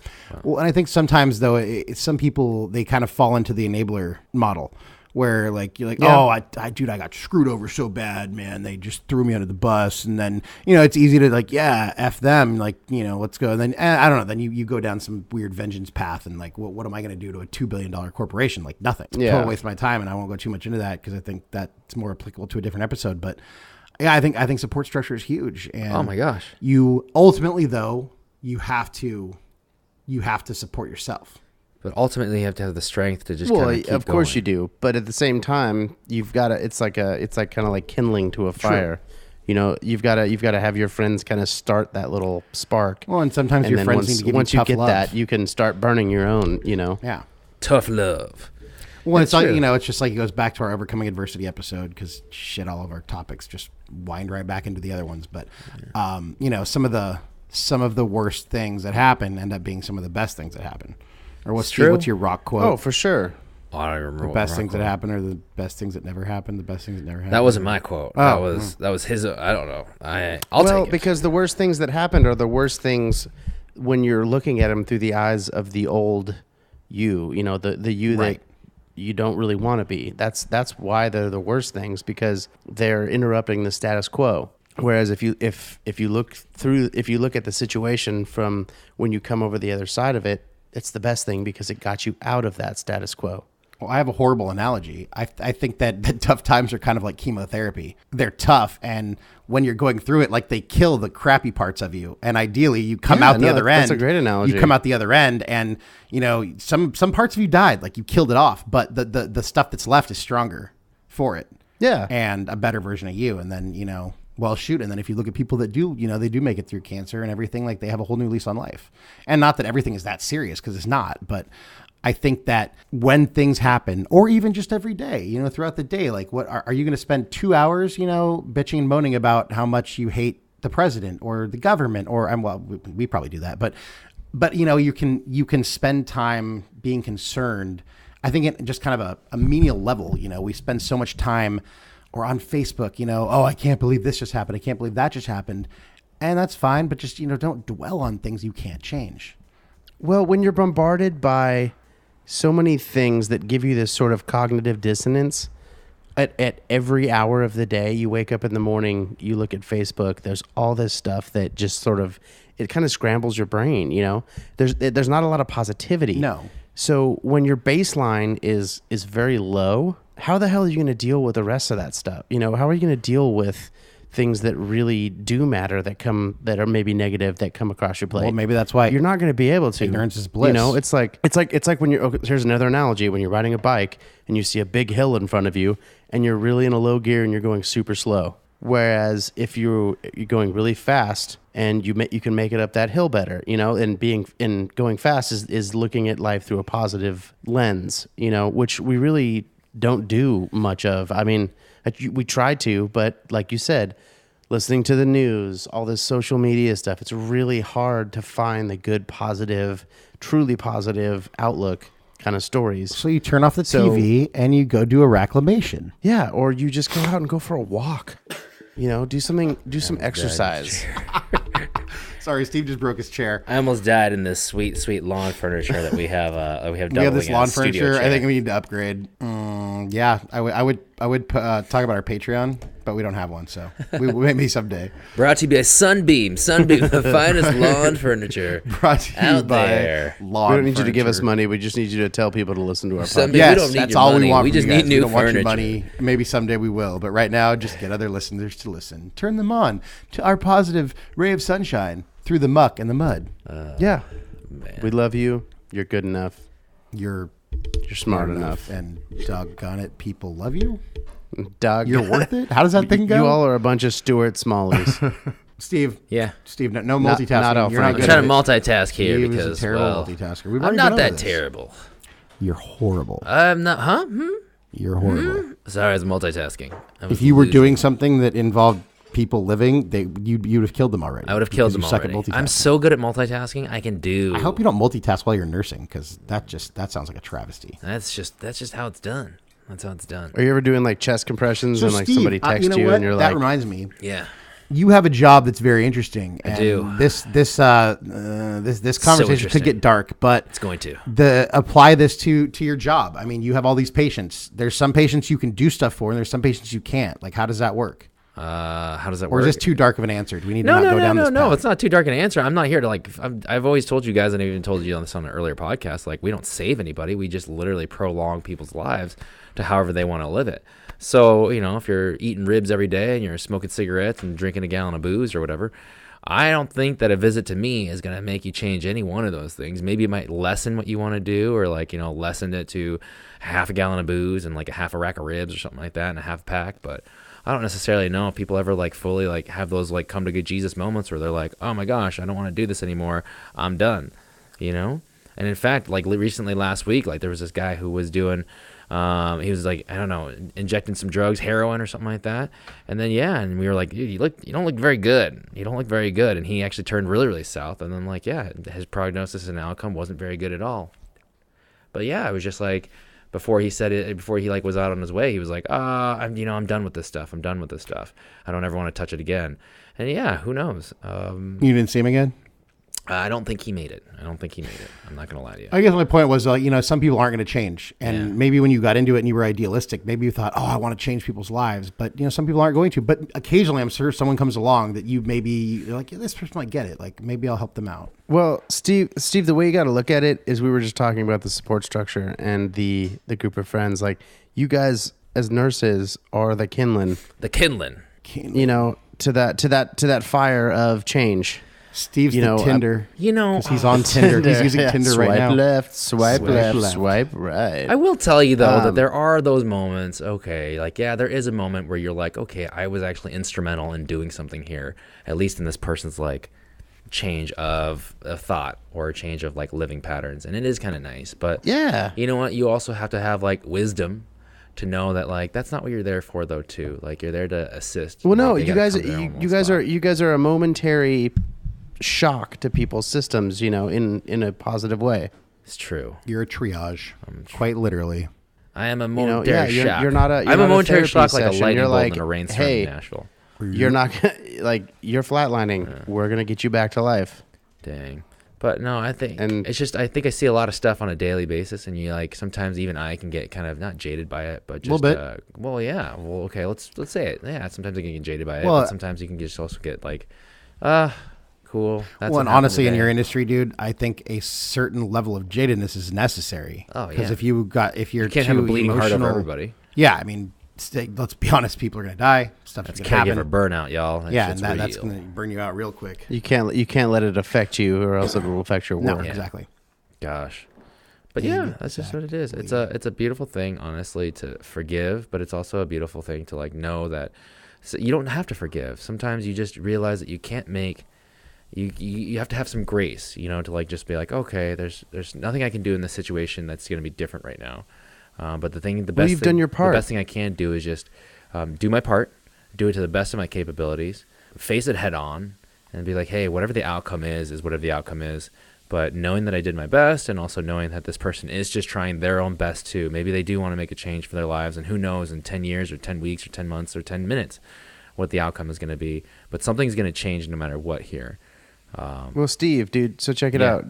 Well, and I think sometimes though, some people, they kind of fall into the enabler model, where like you're like, oh, I got screwed over so bad, man. They just threw me under the bus, and then, you know, it's easy to like, yeah, F them, like, you know, let's go. And then I don't know. Then you go down some weird vengeance path, and like, what am I going to do to a $2 billion corporation? Like nothing. Yeah. Total waste of my time, and I won't go too much into that because I think that's more applicable to a different episode. But yeah, I think support structure is huge. And Oh my gosh. you ultimately though, you have to support yourself. But ultimately, you have to have the strength to just kind of keep of course going. you do, but at the same time, you've got to. It's like kind of like kindling to a fire. You know, you've got to have your friends kind of start that little spark. Well, and sometimes your friends need to give once you you tough get love. that, you can start burning your own. You know. Yeah. Tough love. Well, it's like, true. you know, it's just like it goes back to our overcoming adversity episode, because shit, all of our topics just wind right back into the other ones. But, you know, some of the worst things that happen end up being some of the best things that happen. Or what's your rock quote? Oh, for sure. Oh, I don't remember The what best rock things that quote. happen are the best things that never happened. The best things that never happened. That wasn't my quote. Oh. That was his. I don't know. I'll take it. Because the worst things that happened are the worst things when you're looking at them through the eyes of the old you. You know, the you Right. that you don't really want to be. That's why they're the worst things, because they're interrupting the status quo. Whereas if you look at the situation from when you come over the other side of it, it's the best thing because it got you out of that status quo. Well, I have a horrible analogy. I think that tough times are kind of like chemotherapy. They're tough, and when you're going through it, like, they kill the crappy parts of you, and ideally you come out the other end. That's a great analogy. You come out the other end, and, you know, some parts of you died, like you killed it off, but the stuff that's left is stronger for it. Yeah. And a better version of you. And then, you know, well, shoot. And then if you look at people that do, you know, they do make it through cancer and everything, like, they have a whole new lease on life. And not that everything is that serious, because it's not, but I think that when things happen, or even just every day, you know, throughout the day, like, what are you going to spend 2 hours, you know, bitching and moaning about how much you hate the president or the government, or, well, we probably do that, but, you know, you can spend time being concerned. I think at just kind of a menial level, you know, we spend so much time, or on Facebook, you know, oh, I can't believe this just happened. I can't believe that just happened. And that's fine, but just, you know, don't dwell on things you can't change. Well, when you're bombarded by so many things that give you this sort of cognitive dissonance at every hour of the day, you wake up in the morning, you look at Facebook, there's all this stuff that just sort of, it kind of scrambles your brain, you know? There's not a lot of positivity. No. So when your baseline is very low, how the hell are you going to deal with the rest of that stuff? You know, how are you going to deal with things that really do matter, that are maybe negative, that come across your plate? Well, maybe that's why you're not going to be able to. ignorance is bliss. You know, it's like when you're, okay, here's another analogy. When you're riding a bike and you see a big hill in front of you and you're really in a low gear and you're going super slow. Whereas if you're going really fast and you can make it up that hill better, you know, and going fast is looking at life through a positive lens, you know, which we really don't do much of. I mean, we try to, but like you said, listening to the news, all this social media stuff, it's really hard to find the good, positive, truly positive outlook kind of stories. So you turn off the TV and you go do a reclamation. Yeah, or you just go out and go for a walk. You know, do some exercise. Sorry, Steve just broke his chair. I almost died in this sweet lawn furniture that we have. We have this lawn furniture. chair. I think we need to upgrade. Yeah, I would talk about our Patreon, but we don't have one, so maybe someday. Brought to you by Sunbeam, the finest lawn furniture Brought to you out by there. Lawn We don't need you to give us Furniture. money. We just need you to tell people to listen to our Sunbeam, podcast. we don't Yes, need that's your all money. we want. We from just you guys. need new we don't want your furniture. money. Maybe someday we will, but right now, just get other listeners to listen. Turn them on to our positive ray of sunshine through the muck and the mud. Yeah. Man. We love you. You're good enough. You're You're smart enough. and doggone it, people love you. Doug, You're worth it? How does that thing go? You all are a bunch of Stuart Smalleys. Steve. Yeah. Steve, no multitasking. Not all You're not Frank. good I'm at trying it. to multitask here Steve because is a terrible well, multitasker. We've I'm already not been that over this. terrible. You're horrible. I'm not, huh? You're horrible. Sorry, I was multitasking. If you were doing something that involved people living, you'd have killed them already. I would have killed because them you suck already. at multitasking. I'm so good at multitasking. I can do. I hope you don't multitask while you're nursing, because that sounds like a travesty. That's just how it's done. That's how it's done. Are you ever doing like chest compressions and like Steve, somebody texts you know you what? and you're that like, reminds me. Yeah. You have a job that's very interesting. I do. This conversation interesting. could get dark, but It's going to. Apply this to your job. I mean, you have all these patients. There's some patients you can do stuff for, and there's some patients you can't. Like, how does that work? How does that Or work? is this too dark of an answer? Do we need to not go down this path? No. It's not too dark an answer. I'm not here to like. I've always told you guys, and I even told you on this on an earlier podcast. Like, we don't save anybody. We just literally prolong people's lives to however they want to live it. So if you're eating ribs every day and you're smoking cigarettes and drinking a gallon of booze or whatever, I don't think that a visit to me is going to make you change any one of those things. Maybe it might lessen what you want to do, or like lessen it to half a gallon of booze and like a half a rack of ribs or something like that and a half pack, but. I don't necessarily know if people ever like fully like have those like come to good Jesus moments where they're like, oh my gosh, I don't want to do this anymore. I'm done, And in fact, like recently last week, like there was this guy who was doing, he was like, I don't know, injecting some drugs, heroin or something like that. And then, and we were like, dude, you don't look very good. You don't look very good. And he actually turned really, really south. And then like, his prognosis and outcome wasn't very good at all. But it was just like, before he said it, before he like was out on his way, he was like, I'm done with this stuff. I'm done with this stuff. I don't ever want to touch it again. And who knows? You didn't see him again? I don't think he made it. I'm not going to lie to you. I guess my point was, some people aren't going to change. And maybe when you got into it and you were idealistic, maybe you thought, I want to change people's lives. But, some people aren't going to. But occasionally, I'm sure someone comes along that you're like, this person might get it. Like, maybe I'll help them out. Well, Steve, the way you got to look at it is we were just talking about the support structure and the group of friends. Like, you guys as nurses are the kindling. The kindling. To that fire of change. Steve's the Tinder. Because he's on Tinder. He's using Tinder right now. Swipe left, swipe right. I will tell you, though, that there are those moments, okay, like, there is a moment where you're like, okay, I was actually instrumental in doing something here, at least in this person's, like, change of thought or a change of, like, living patterns. And it is kind of nice. But, you know what? You also have to have, like, wisdom to know that, like, that's not what you're there for, though, too. Like, you're there to assist. Well, no, you guys are a momentary shock to people's systems, in a positive way. It's true. You're a triage, quite literally. I am a momentary shock. You're not a. I'm a momentary shock, like a lightning you're bolt like, in a rainstorm in Nashville. You're not like you're flatlining. Yeah. We're gonna get you back to life. Dang. But no, I think it's just I think I see a lot of stuff on a daily basis, and you like sometimes even I can get kind of not jaded by it, but just a little bit. Well, okay, let's say it. Yeah, sometimes I can get jaded by it, well, but sometimes you can just also get like, cool. That's and honestly, in your industry, dude, I think a certain level of jadedness is necessary. Oh, yeah. Because if you're you can't have a bleeding heart over everybody. Yeah, I mean, let's be honest, people are going to die. Stuff is going to happen. Caregiver burnout, y'all. That's going to burn you out real quick. You can't let it affect you, or else it will affect your work. No, exactly. Gosh. But that's just what it is. It's a beautiful thing, honestly, to forgive, but it's also a beautiful thing to like know that you don't have to forgive. Sometimes you just realize that you can't make. You have to have some grace, to like just be like, okay, there's nothing I can do in this situation that's going to be different right now. But you've done your part. The best thing I can do is just do my part, do it to the best of my capabilities, face it head on, and be like, hey, whatever the outcome is whatever the outcome is. But knowing that I did my best, and also knowing that this person is just trying their own best too. Maybe they do want to make a change for their lives, and who knows in 10 years or 10 weeks or 10 months or 10 minutes what the outcome is going to be. But something's going to change no matter what here. Well, Steve, dude, so check it out.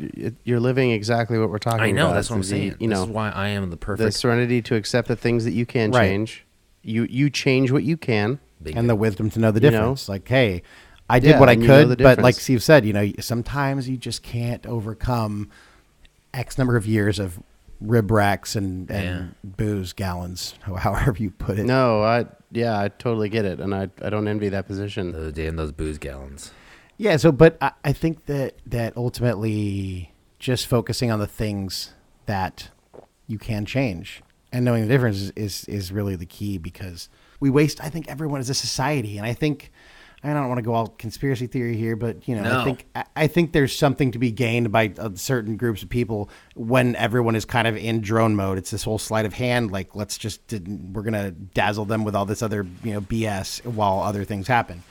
You're living exactly what we're talking about. I know, that's what I'm saying. This is why I am the perfect. The serenity to accept the things that you can change. You change what you can. And the wisdom to know the difference. Like, hey, I did what I could, but like Steve said, sometimes you just can't overcome X number of years of rib racks and booze gallons, however you put it. No, I totally get it, and I don't envy that position. Those booze gallons. Yeah, but I think that ultimately just focusing on the things that you can change and knowing the difference is really the key, because we waste, I think, everyone as a society. And I think, I don't want to go all conspiracy theory here, but I think there's something to be gained by certain groups of people when everyone is kind of in drone mode. It's this whole sleight of hand, like we're gonna dazzle them with all this other BS while other things happen.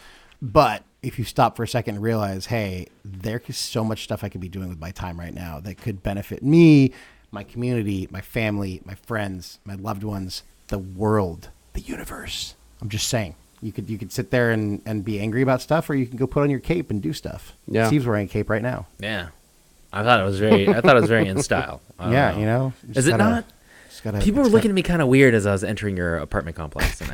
But if you stop for a second and realize, hey, there's so much stuff I could be doing with my time right now that could benefit me, my community, my family, my friends, my loved ones, the world, the universe. I'm just saying. You could sit there and be angry about stuff, or you can go put on your cape and do stuff. Yeah. Steve's wearing a cape right now. Yeah. I thought it was very in style. Yeah, know. Is it not? People were looking at me kind of weird as I was entering your apartment complex, and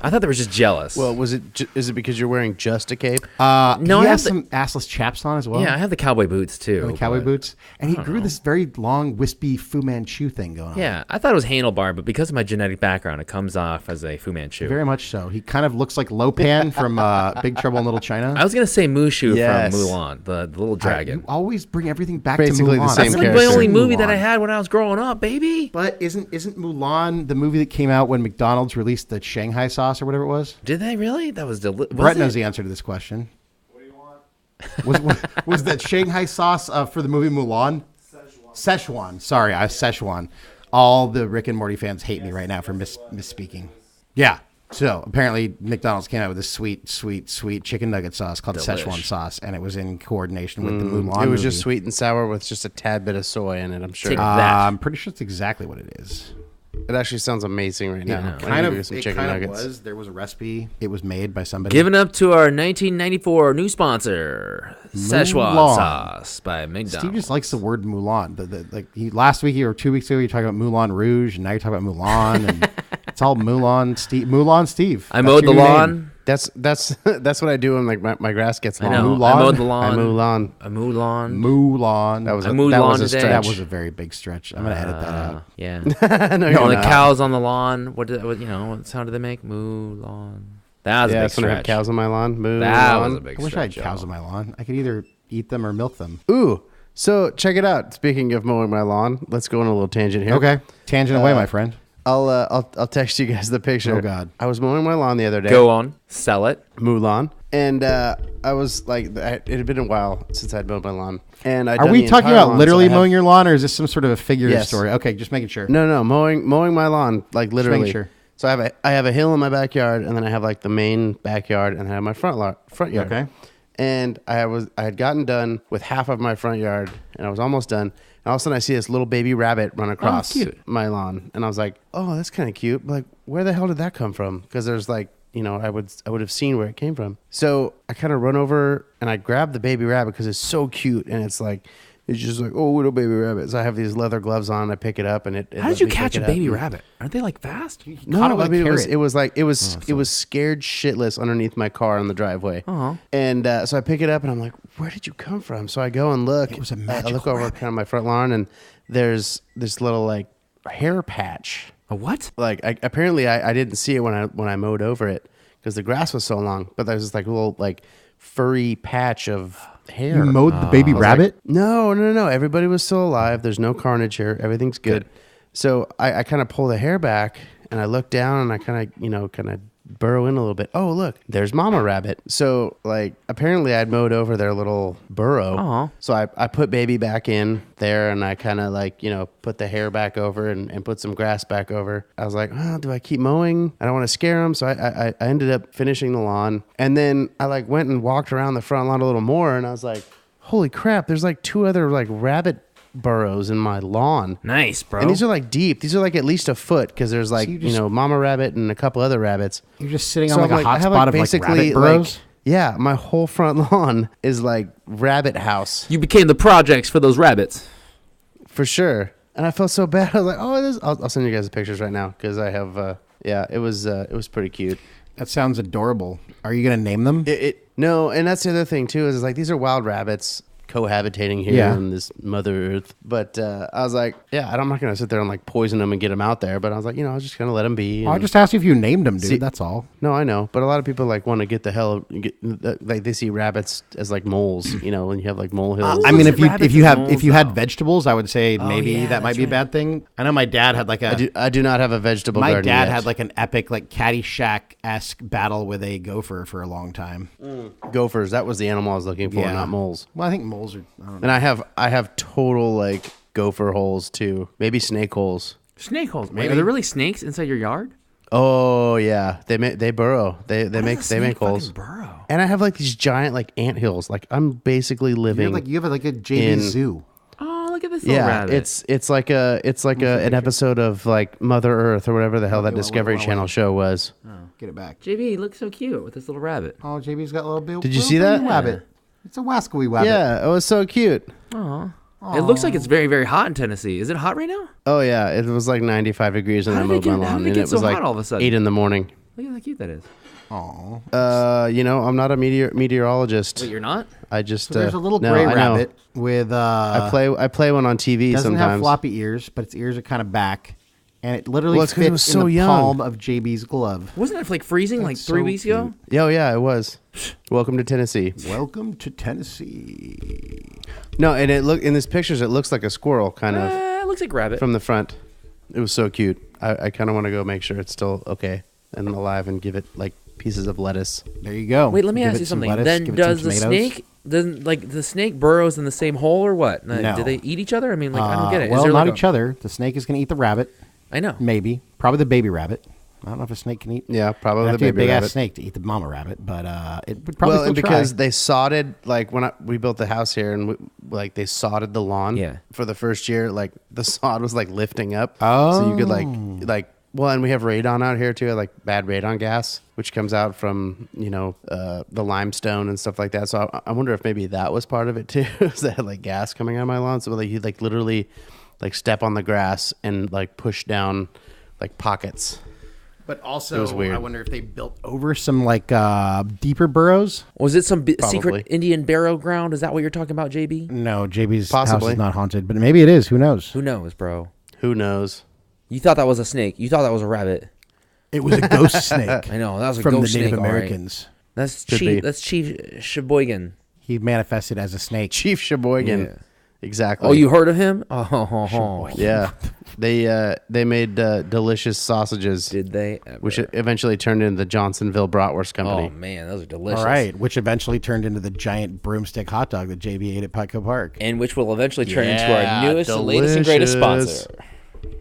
I thought they were just jealous. Well, is it because you're wearing just a cape? No, he has some assless chaps on as well. Yeah, I have the cowboy boots too. And the cowboy boots, and he grew this very long, wispy Fu Manchu thing going on. Yeah, I thought it was handlebar, but because of my genetic background, it comes off as a Fu Manchu. Very much so. He kind of looks like Lopan from Big Trouble in Little China. I was gonna say Mushu from Mulan, the little dragon. You always bring everything back Basically to Mulan. the same That's like character. the only movie that I had when I was growing up, baby. But isn't Mulan the movie that came out when McDonald's released the Shanghai sauce or whatever it was? Did they really? That was delicious. Brett knows the answer to this question. What do you want? Was that Shanghai sauce for the movie Mulan? Szechuan. Sorry, Szechuan. All the Rick and Morty fans hate me right now for misspeaking. Yeah. So apparently McDonald's came out with this sweet chicken nugget sauce called Szechuan sauce, and it was in coordination with the Mulan. It was movie. just sweet and sour with just a tad bit of soy in it, I'm sure. Take that. I'm pretty sure it's exactly what it is. It actually sounds amazing right now. I Kind need of. to get some It chicken kind of nuggets. was. There was a recipe. It was made by somebody. Giving up to our 1994 new sponsor, Szechuan Mulan. sauce by McDonald's. Steve just likes the word Mulan. Last week or 2 weeks ago, you were talking about Moulin Rouge, and now you're talking about Mulan, and it's all Mulan Steve. Mulan Steve. I mowed the lawn. That's what I do when like my grass gets long. I know. Mulan? I mowed the lawn. I mow lawn. I mowed lawn. Mulan. That was I a, mowed that lawn was a today. stretch. That was a very big stretch. I'm gonna edit that out. Yeah. no, And you're the not. cows on the lawn. What sound did they make? Moo lawn. That was a big That's when I had stretch. cows on my lawn. Moo That lawn. was a big I wish I had stretch. cows on my lawn. I could either eat them or milk them. Ooh, so check it out. Speaking of mowing my lawn, let's go on a little tangent here. Okay, tangent away, my friend. I'll text you guys the picture. Oh, God. I was mowing my lawn the other day. Go on. Sell it. Mulan. And I was like, it had been a while since I'd mowed my lawn. And Are we talking about literally mowing your lawn, or is this some sort of a figurative Yes. story? Okay, just making sure. No, mowing my lawn, like literally. making sure. So I have a hill in my backyard, and then I have like the main backyard, and I have my front yard. Okay. And I had gotten done with half of my front yard, and I was almost done. And all of a sudden, I see this little baby rabbit run across cute. my lawn, and I was like, "Oh, that's kind of cute." But like, where the hell did that come from? Because there's like, I would have seen where it came from. So I kind of run over and I grab the baby rabbit because it's so cute, and it's just like, oh, little baby rabbit. So I have these leather gloves on. I pick it up, and it How let did you me catch pick a it up. baby rabbit? Aren't they like fast? No, Caught it with I a mean it carrot. was scared shitless underneath my car on the driveway. Uh-huh. And so I pick it up and I'm like, where did you come from? So I go and look. It was a I magical look over kind of my front lawn, and there's this little like hair patch. A what? Like apparently I didn't see it when I mowed over it because the grass was so long. But there's this like little like furry patch of hair. You mowed the baby rabbit? No. Everybody was still alive. There's no carnage here. Everything's good. So I kind of pull the hair back and I look down and I kind of burrow in a little bit. Oh, look, there's Mama Rabbit. So like apparently I'd mowed over their little burrow. Aw. So I put baby back in there and I kind of like, put the hair back over and put some grass back over. I was like, oh, do I keep mowing? I don't want to scare them. So I ended up finishing the lawn. And then I like went and walked around the front lawn a little more and I was like, holy crap, there's like 2 other like rabbit burrows in my lawn. Nice, bro. And these are like deep. These are like at least a foot because there's like, So you just- Mama Rabbit and a couple other rabbits. You're just sitting So on like I'm a hot I have, spot of like rabbit burrows? yeah, my whole front lawn is like rabbit house You became the projects for those rabbits. for sure. And I felt so bad. I was like, oh, I'll send you guys the pictures right now because I have, it was pretty cute. That sounds adorable. Are you going to name them? No, and that's the other thing too is like these are wild rabbits. cohabitating here on this Mother Earth. But I was like, I'm not going to sit there and like poison them and get them out there. But I was like, I was just going to let them be. I just asked you if you named them, dude. That's all. No, I know. But a lot of people like want to get the hell, like they see rabbits as like moles, when you have like molehills. I mean, if you had vegetables, I would say maybe that might be a bad thing. I know my dad had like I do not have a vegetable garden. My dad had like an epic like Caddyshack-esque battle with a gopher for a long time. Gophers, that was the animal I was looking for, not moles. Well, I think moles are. I don't know. And I have total like gopher holes too. Maybe snake holes. Snake holes. Wait, are there really snakes inside your yard? Oh yeah, they burrow. They make holes. Burrow. And I have like these giant like ant hills. Like I'm basically living. You have like a JB zoo. Oh, look at this little rabbit. It's like an episode of like Mother Earth or whatever the hell that Discovery Channel show was. Oh, get it back. JB, you look so cute with this little rabbit. Oh, JB's got a little bit. Did you see that? Rabbit. It's a wascally rabbit. Yeah, it was so cute. Aw. It looks like it's very, very hot in Tennessee. Is it hot right now? Oh yeah, it was like 95 degrees when I mowed my lawn, and it was like all of a sudden? 8 in the morning. Look at how cute that is. Oh. I'm not a meteorologist. Wait, you're not? I just there's a little gray rabbit with I play one on TV doesn't sometimes. have floppy ears, but its ears are kind of back, and it literally fits it was so in the young. palm of JB's glove. Wasn't it like freezing like 3 weeks ago? Oh yeah, it was. Welcome to Tennessee. Welcome to Tennessee. No, and in these pictures it looks like a squirrel kind of. It looks like rabbit from the front. It was so cute. I kind of want to go make sure it's still okay and alive and give it like pieces of lettuce. There you go. Wait, let me ask you something. Then does the snake? Doesn't like the snake burrows in the same hole or what? No. Do they eat each other? I mean, like I don't get it. Well, not each other. The snake is going to eat the rabbit. I know. Maybe. Probably the baby rabbit. I don't know if a snake can eat. Yeah, probably the baby big rabbit. ass snake to eat the mama rabbit, but it would probably still because try. they sodded like when we built the house here and they sodded the lawn. Yeah. For the first year, like the sod was like lifting up. Oh. So you could like. Well, and we have radon out here too, like bad radon gas, which comes out from the limestone and stuff like that. So I wonder if maybe that was part of it too. Is that had like gas coming out of my lawn? So like you like literally like step on the grass and like push down like pockets. But also, it was weird. I wonder if they built over some like deeper burrows. Was it some secret Indian burial ground? Is that what you're talking about, JB? No, JB's house is not haunted, but maybe it is. Who knows? Who knows, bro? Who knows? You thought that was a snake. You thought that was a rabbit. It was a ghost snake. I know. That was a from ghost the Native snake, Americans. Right. That's Chief Sheboygan. He manifested as a snake. Chief Sheboygan. Yeah. Exactly. Oh, you heard of him? Oh. Yeah. They made delicious sausages. Did they? Ever? Which eventually turned into the Johnsonville Bratwurst Company. Oh man, those are delicious. All right, which eventually turned into the giant broomstick hot dog that JB ate at Petco Park, and which will eventually turn into our newest, and latest, and greatest sponsor,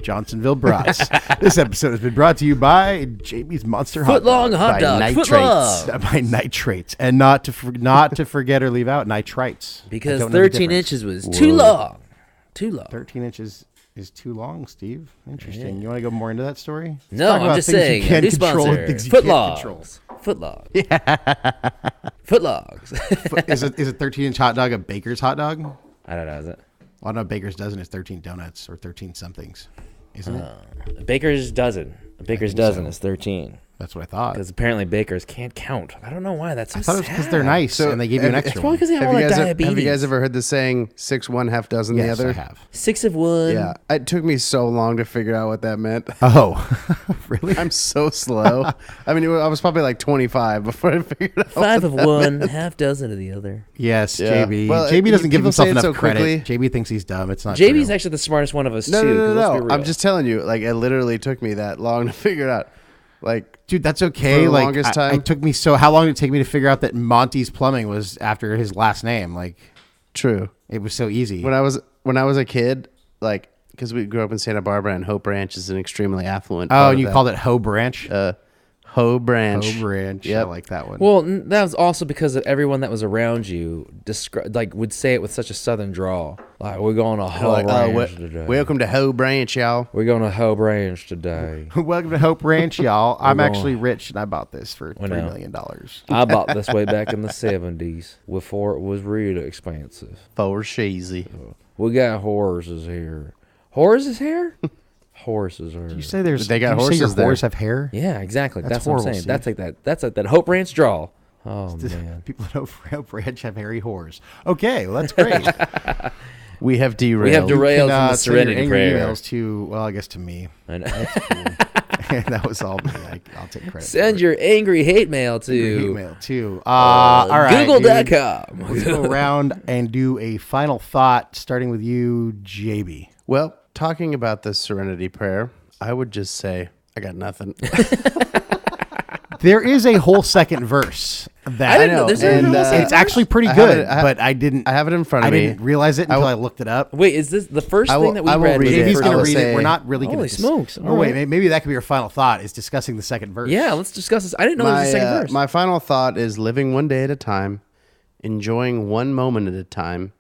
Johnsonville Brats. This episode has been brought to you by JB's Monster Hot Footlong Hot Dog. Nitrates. By nitrates, and not to forget or leave out nitrites. Because 13 inches was too long. 13 inches is too long, Steve. Interesting. Yeah. You want to go more into that story? No, I'm just saying. New sponsor. Footlogs. Footlogs. Yeah. Footlogs. Is a 13-inch hot dog a baker's hot dog? I don't know. Is it? Well, no, baker's dozen is 13 donuts or 13 somethings, isn't it? Baker's dozen. A baker's dozen is 13. That's what I thought. Because apparently bakers can't count. I don't know why. That's so I thought it was because they're nice and they give you an extra. It's probably because they have all that diabetes. Have you guys ever heard the saying 6 1 half dozen the other? Yes, I have. 6 of 1. Yeah, it took me so long to figure out what that meant. Oh, really? I'm so slow. I mean, I was probably like 25 before I figured out. 5 of 1, half dozen of the other. Yes, yeah. JB. Well, JB doesn't give himself enough credit. Quickly. JB thinks he's dumb. It's not. JB's true. actually the smartest one of us No, too. No. I'm just telling you. Like, it literally took me that long to figure it out. Like, dude, that's okay. For the like, longest time. it took me how long did it take me to figure out that Monty's Plumbing was after his last name? Like, true. It was so easy. When I was a kid, like, because we grew up in Santa Barbara and Hope Branch is an extremely affluent. Oh, and you called it Hoe Branch? Hoe Branch. Hoe Branch. Yep. I like that one. Well, that was also because of everyone that was around you would say it with such a southern drawl. Like, we're going to Hoe Branch today. Welcome to Hoe Branch, y'all. We're going to Hoe Branch today. Welcome to Hope Ranch, y'all. I'm actually rich, and I bought this for $3 million. I bought this way back in the 70s before it was really expensive. For cheesy. We got horses here. Horses here? Horses are. Did you say they got horses your there? horses have hair? Yeah, exactly. That's what I'm horrible, saying. Steve. That's like that. That's like that Hope Ranch drawl. Oh, man. People that don't ranch have hairy whores. Okay, well, that's great. We have derailed. We have derailed from the send your Serenity angry Prayer. emails to, well, I guess to me. I know. That's cool. That was all me. I'll take credit. Send your angry hate mail to hate mail too. All right, Google.com. Let's go around and do a final thought, starting with you, JB. Well, talking about the Serenity Prayer, I would just say I got nothing. There is a whole second verse that I didn't know. There's a whole second it's actually pretty I good, have it- but I didn't. I have it in front of I me. didn't realize it until I looked it up. Wait, is this the first I will- thing that we I will read? read was it. the He's first going to one? read say- it. We're not really going Holy to. smokes. Oh All wait, right. maybe that could be your final thought. Is discussing the second verse. Yeah, let's discuss this. I didn't know there was a second verse. My final thought is living one day at a time, enjoying one moment at a time,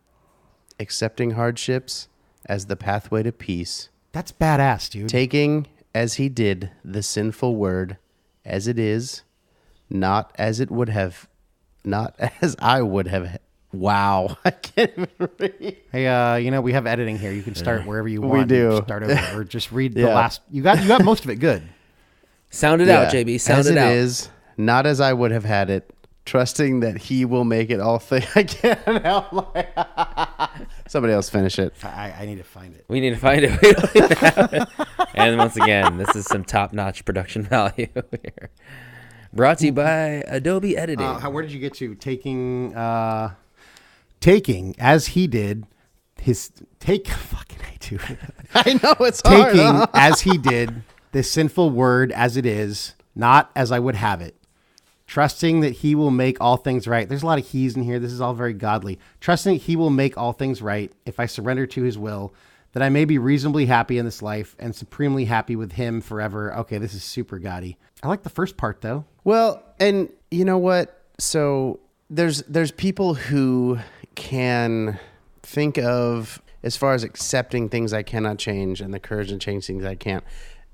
accepting hardships as the pathway to peace, That's badass, dude. taking as he did the sinful word as it is, not as it would have, not as I would have. Wow, I can't even read. Hey, we have editing here. You can start wherever you We want. do. Start over, or just read the Yeah. last. You got most of it good. Sound it out, JB. Sound as it out. It is, not as I would have had it, trusting that he will make it all thing. I can't help somebody else finish it. I need to find it. We need to find it. We don't even have it. And once again, this is some top-notch production value here. Brought to you by Adobe Editing. Where did you get to? Taking as he did his take. Fucking hate to. I know it's hard. Taking Huh? as he did this sinful word as it is, not as I would have it. Trusting that he will make all things right. There's a lot of he's in here. This is all very godly. Trusting that he will make all things right if I surrender to his will, that I may be reasonably happy in this life and supremely happy with him forever. Okay, this is super gaudy. I like the first part though. Well, and you know what? So there's people who can think of, as far as accepting things I cannot change and the courage to change things I can't.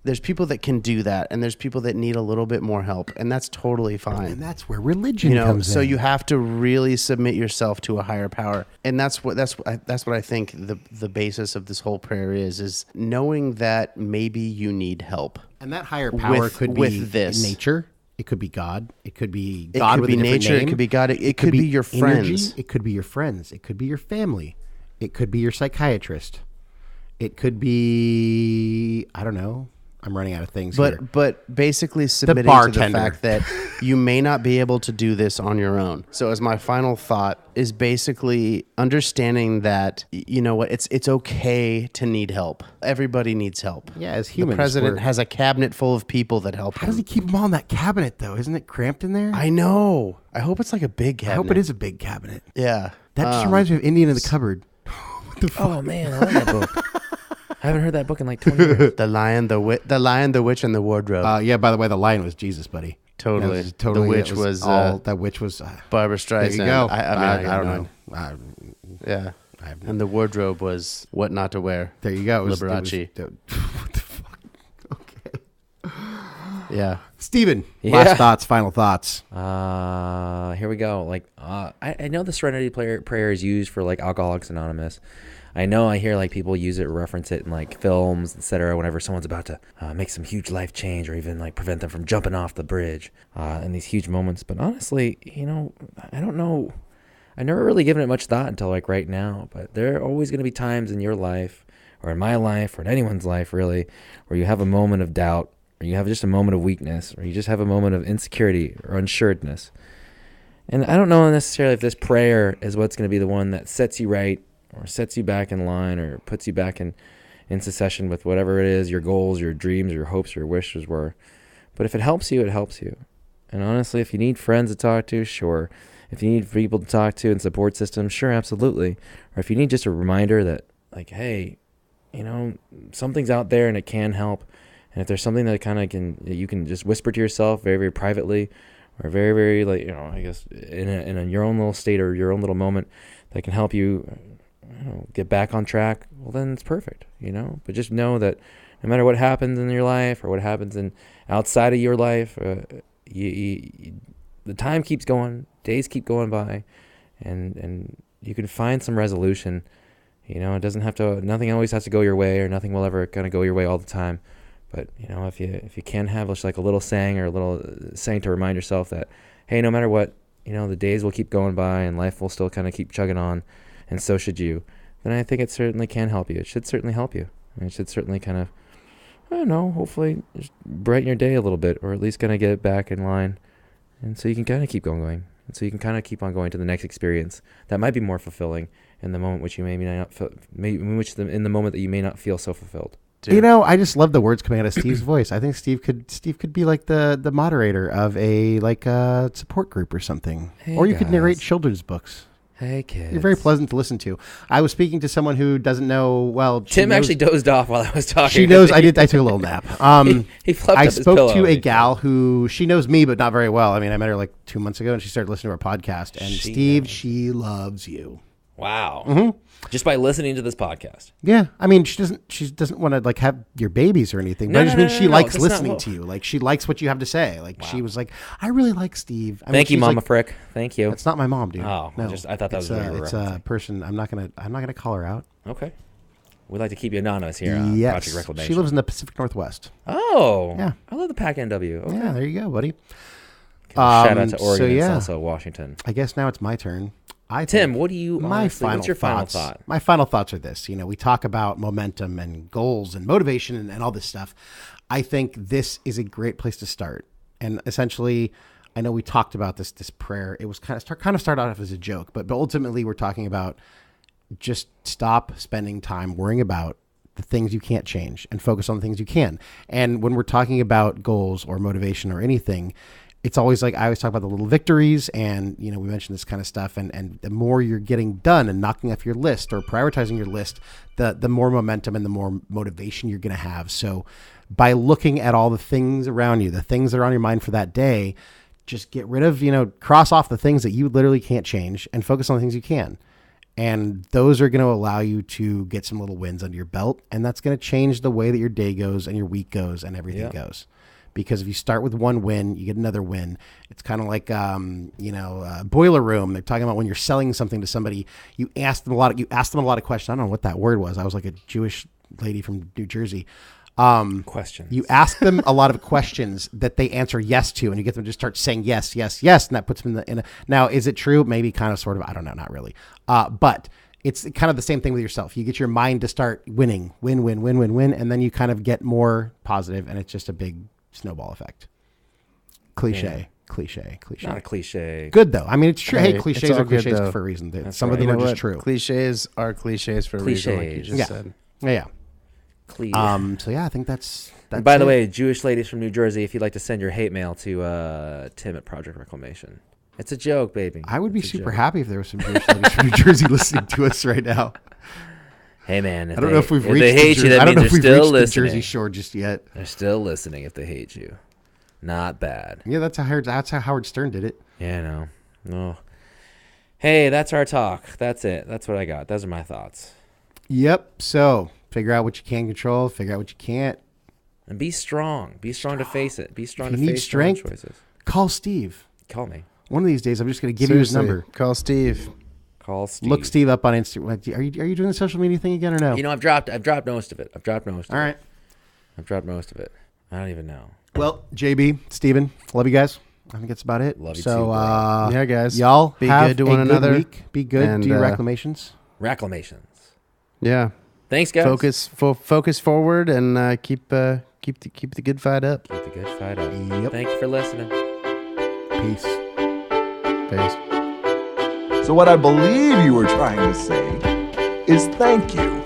There's people that can do that, and there's people that need a little bit more help, and that's totally fine. And that's where religion comes in. So you have to really submit yourself to a higher power, and that's what I think the basis of this whole prayer is knowing that maybe you need help. And that higher power could be with this. nature. It could be God. It could be It God could with be a different nature. name. It could be God. It could be your energy. friends. It could be your friends. It could be your family. It could be your psychiatrist. It could be, I don't know. I'm running out of things here. But basically submitting to the bartender. fact that you may not be able to do this on your own. So as my final thought is basically understanding that, you know what, it's okay to need help. Everybody needs help. Yeah, as humans, the president we're- has a cabinet full of people that help How does he him. keep them all in that cabinet, though? Isn't it cramped in there? I know. I hope it's like a big I cabinet. hope it is a big cabinet. Yeah. That just reminds me of Indian in the Cupboard. Oh, man, I like that book. I haven't heard that book in like 20 years. The Lion, the Witch, and the Wardrobe. Yeah, by the way, the lion was Jesus, buddy. Totally. That was totally. The witch that was, all. That witch was. Barbara There Streisand. you go. I don't know. I- Yeah. I have And the wardrobe was what not to wear. There you go. Liberace. What the fuck? Okay. Yeah. Steven, Yeah. last thoughts, final thoughts. Here we go. Like, I know the Serenity Prayer is used for like Alcoholics Anonymous. I know I hear like people use it, reference it in like films, etc. Whenever someone's about to make some huge life change, or even like prevent them from jumping off the bridge in these huge moments. But honestly, I don't know. I've never really given it much thought until like right now. But there are always going to be times in your life, or in my life, or in anyone's life, really, where you have a moment of doubt, or you have just a moment of weakness, or you just have a moment of insecurity or unsuredness. And I don't know necessarily if this prayer is what's going to be the one that sets you right, or sets you back in line, or puts you back in succession with whatever it is, your goals, your dreams, your hopes, your wishes were. But if it helps you, it helps you. And honestly, if you need friends to talk to, sure. If you need people to talk to and support systems, sure, absolutely. Or if you need just a reminder that, like, hey, something's out there and it can help. And if there's something that you can just whisper to yourself very, very privately, or very, very, like, I guess in your own little state or your own little moment that can help you, get back on track, well, then it's perfect, But just know that no matter what happens in your life or what happens outside of your life, the time keeps going, days keep going by, and you can find some resolution. It doesn't have to. Nothing always has to go your way, or nothing will ever kind of go your way all the time. But if you can have just like a little saying or a little saying to remind yourself that, hey, no matter what, the days will keep going by and life will still kind of keep chugging on, and so should you, then I think it certainly can help you. It should certainly help you. And it should certainly kind of, I don't know, hopefully just brighten your day a little bit, or at least kind of get it back in line. And so you can kind of keep going. And so you can kind of keep on going to the next experience that might be more fulfilling in the moment which you maybe not feel, in the moment that you may not feel so fulfilled. Dude. I just love the words coming out of Steve's voice. I think Steve could be like the moderator of a support group or something. Hey, or you guys. could narrate children's books. Hey, kids. You're very pleasant to listen to. I was speaking to someone who doesn't know. Well, Tim actually dozed off while I was talking. She knows I did. I took a little nap. He fluffed I up his spoke pillow. to a gal who she knows me, but not very well. I mean, I met her like 2 months ago, and she started listening to our podcast. And Steve, she loves you. Wow. Mm-hmm. Just by listening to this podcast. Yeah, I mean, she doesn't want to like have your babies or anything. But I just mean she likes listening to you. Like she likes what you have to say. Like she was like, I really like Steve. Thank you, Mama Frick. Thank you. That's not my mom, dude. Oh, no. I thought that was what you were it's a referencing. person. I'm not gonna call her out. Okay. We like to keep you anonymous here on Yes, Project Reclamation. she lives in the Pacific Northwest. Oh. Yeah. I love the Pac NW. Okay. Yeah, there you go, buddy. Shout out to Oregon so, and yeah. also Washington. I guess now it's my turn. Tim, what do you what's your final thoughts. thought? My final thoughts are this. We talk about momentum and goals and motivation and all this stuff. I think this is a great place to start. And essentially, I know we talked about this prayer. It was kind of started off as a joke, but ultimately we're talking about just stop spending time worrying about the things you can't change and focus on the things you can. And when we're talking about goals or motivation or anything, it's always like I always talk about the little victories, and we mentioned this kind of stuff, and the more you're getting done and knocking off your list or prioritizing your list, the more momentum and the more motivation you're going to have. So by looking at all the things around you, the things that are on your mind for that day, just get rid of, cross off the things that you literally can't change and focus on the things you can. And those are going to allow you to get some little wins under your belt, and that's going to change the way that your day goes and your week goes and everything goes. Because if you start with one win, you get another win. It's kind of like, Boiler Room. They're talking about when you're selling something to somebody, you ask them a lot of questions. I don't know what that word was. I was like a Jewish lady from New Jersey. Questions. You ask them a lot of questions that they answer yes to, and you get them to just start saying yes, yes, yes, and that puts them in a. Now, is it true? Maybe, kind of, sort of. I don't know. Not really. But it's kind of the same thing with yourself. You get your mind to start winning, win, and then you kind of get more positive, and it's just a big snowball effect. Cliche. Not a cliche. Good though. I mean, it's true. Hey, cliches all are good, cliches though. for a reason. That's Some of right. them are just true. Cliches are cliches for a reason, like you Cliches. just said. Yeah. Cliche. So yeah, I think that's And by the it. way, Jewish ladies from New Jersey, if you'd like to send your hate mail to Tim at Project Reclamation. It's a joke, baby. I would be It's a super joke. happy if there were some Jewish ladies from New Jersey listening to us right now. Hey, man. I don't know if we've reached. They hate you, that I don't means know if they're we've still reached the listening. Jersey Shore just yet. They're still listening if they hate you. Not bad. Yeah, that's how Howard Stern did it. Yeah, I know. No. Hey, that's our talk. That's it. That's what I got. Those are my thoughts. Yep. So figure out what you can control. Figure out what you can't. And be strong. Be strong to face it. Be strong If to you need face your own strength, choices. Call Steve. Call me. One of these days, I'm just going to give you his Seriously, number. Call Steve. Call Steve. Look Steve up on Instagram. Are you doing the social media thing again or no? You know, I've dropped most of it. All right. I've dropped most of it. I don't even know. Well, JB, Steven, love you guys. I think that's about it. Love you so, too, bro. Yeah, guys. y'all Be have good to a one good another. week. Be good. And, Do your reclamations. Reclamations. Yeah. Thanks, guys. Focus forward and keep the good fight up. Keep the good fight up. Yep. Thank you for listening. Peace. Peace. So what I believe you were trying to say is thank you.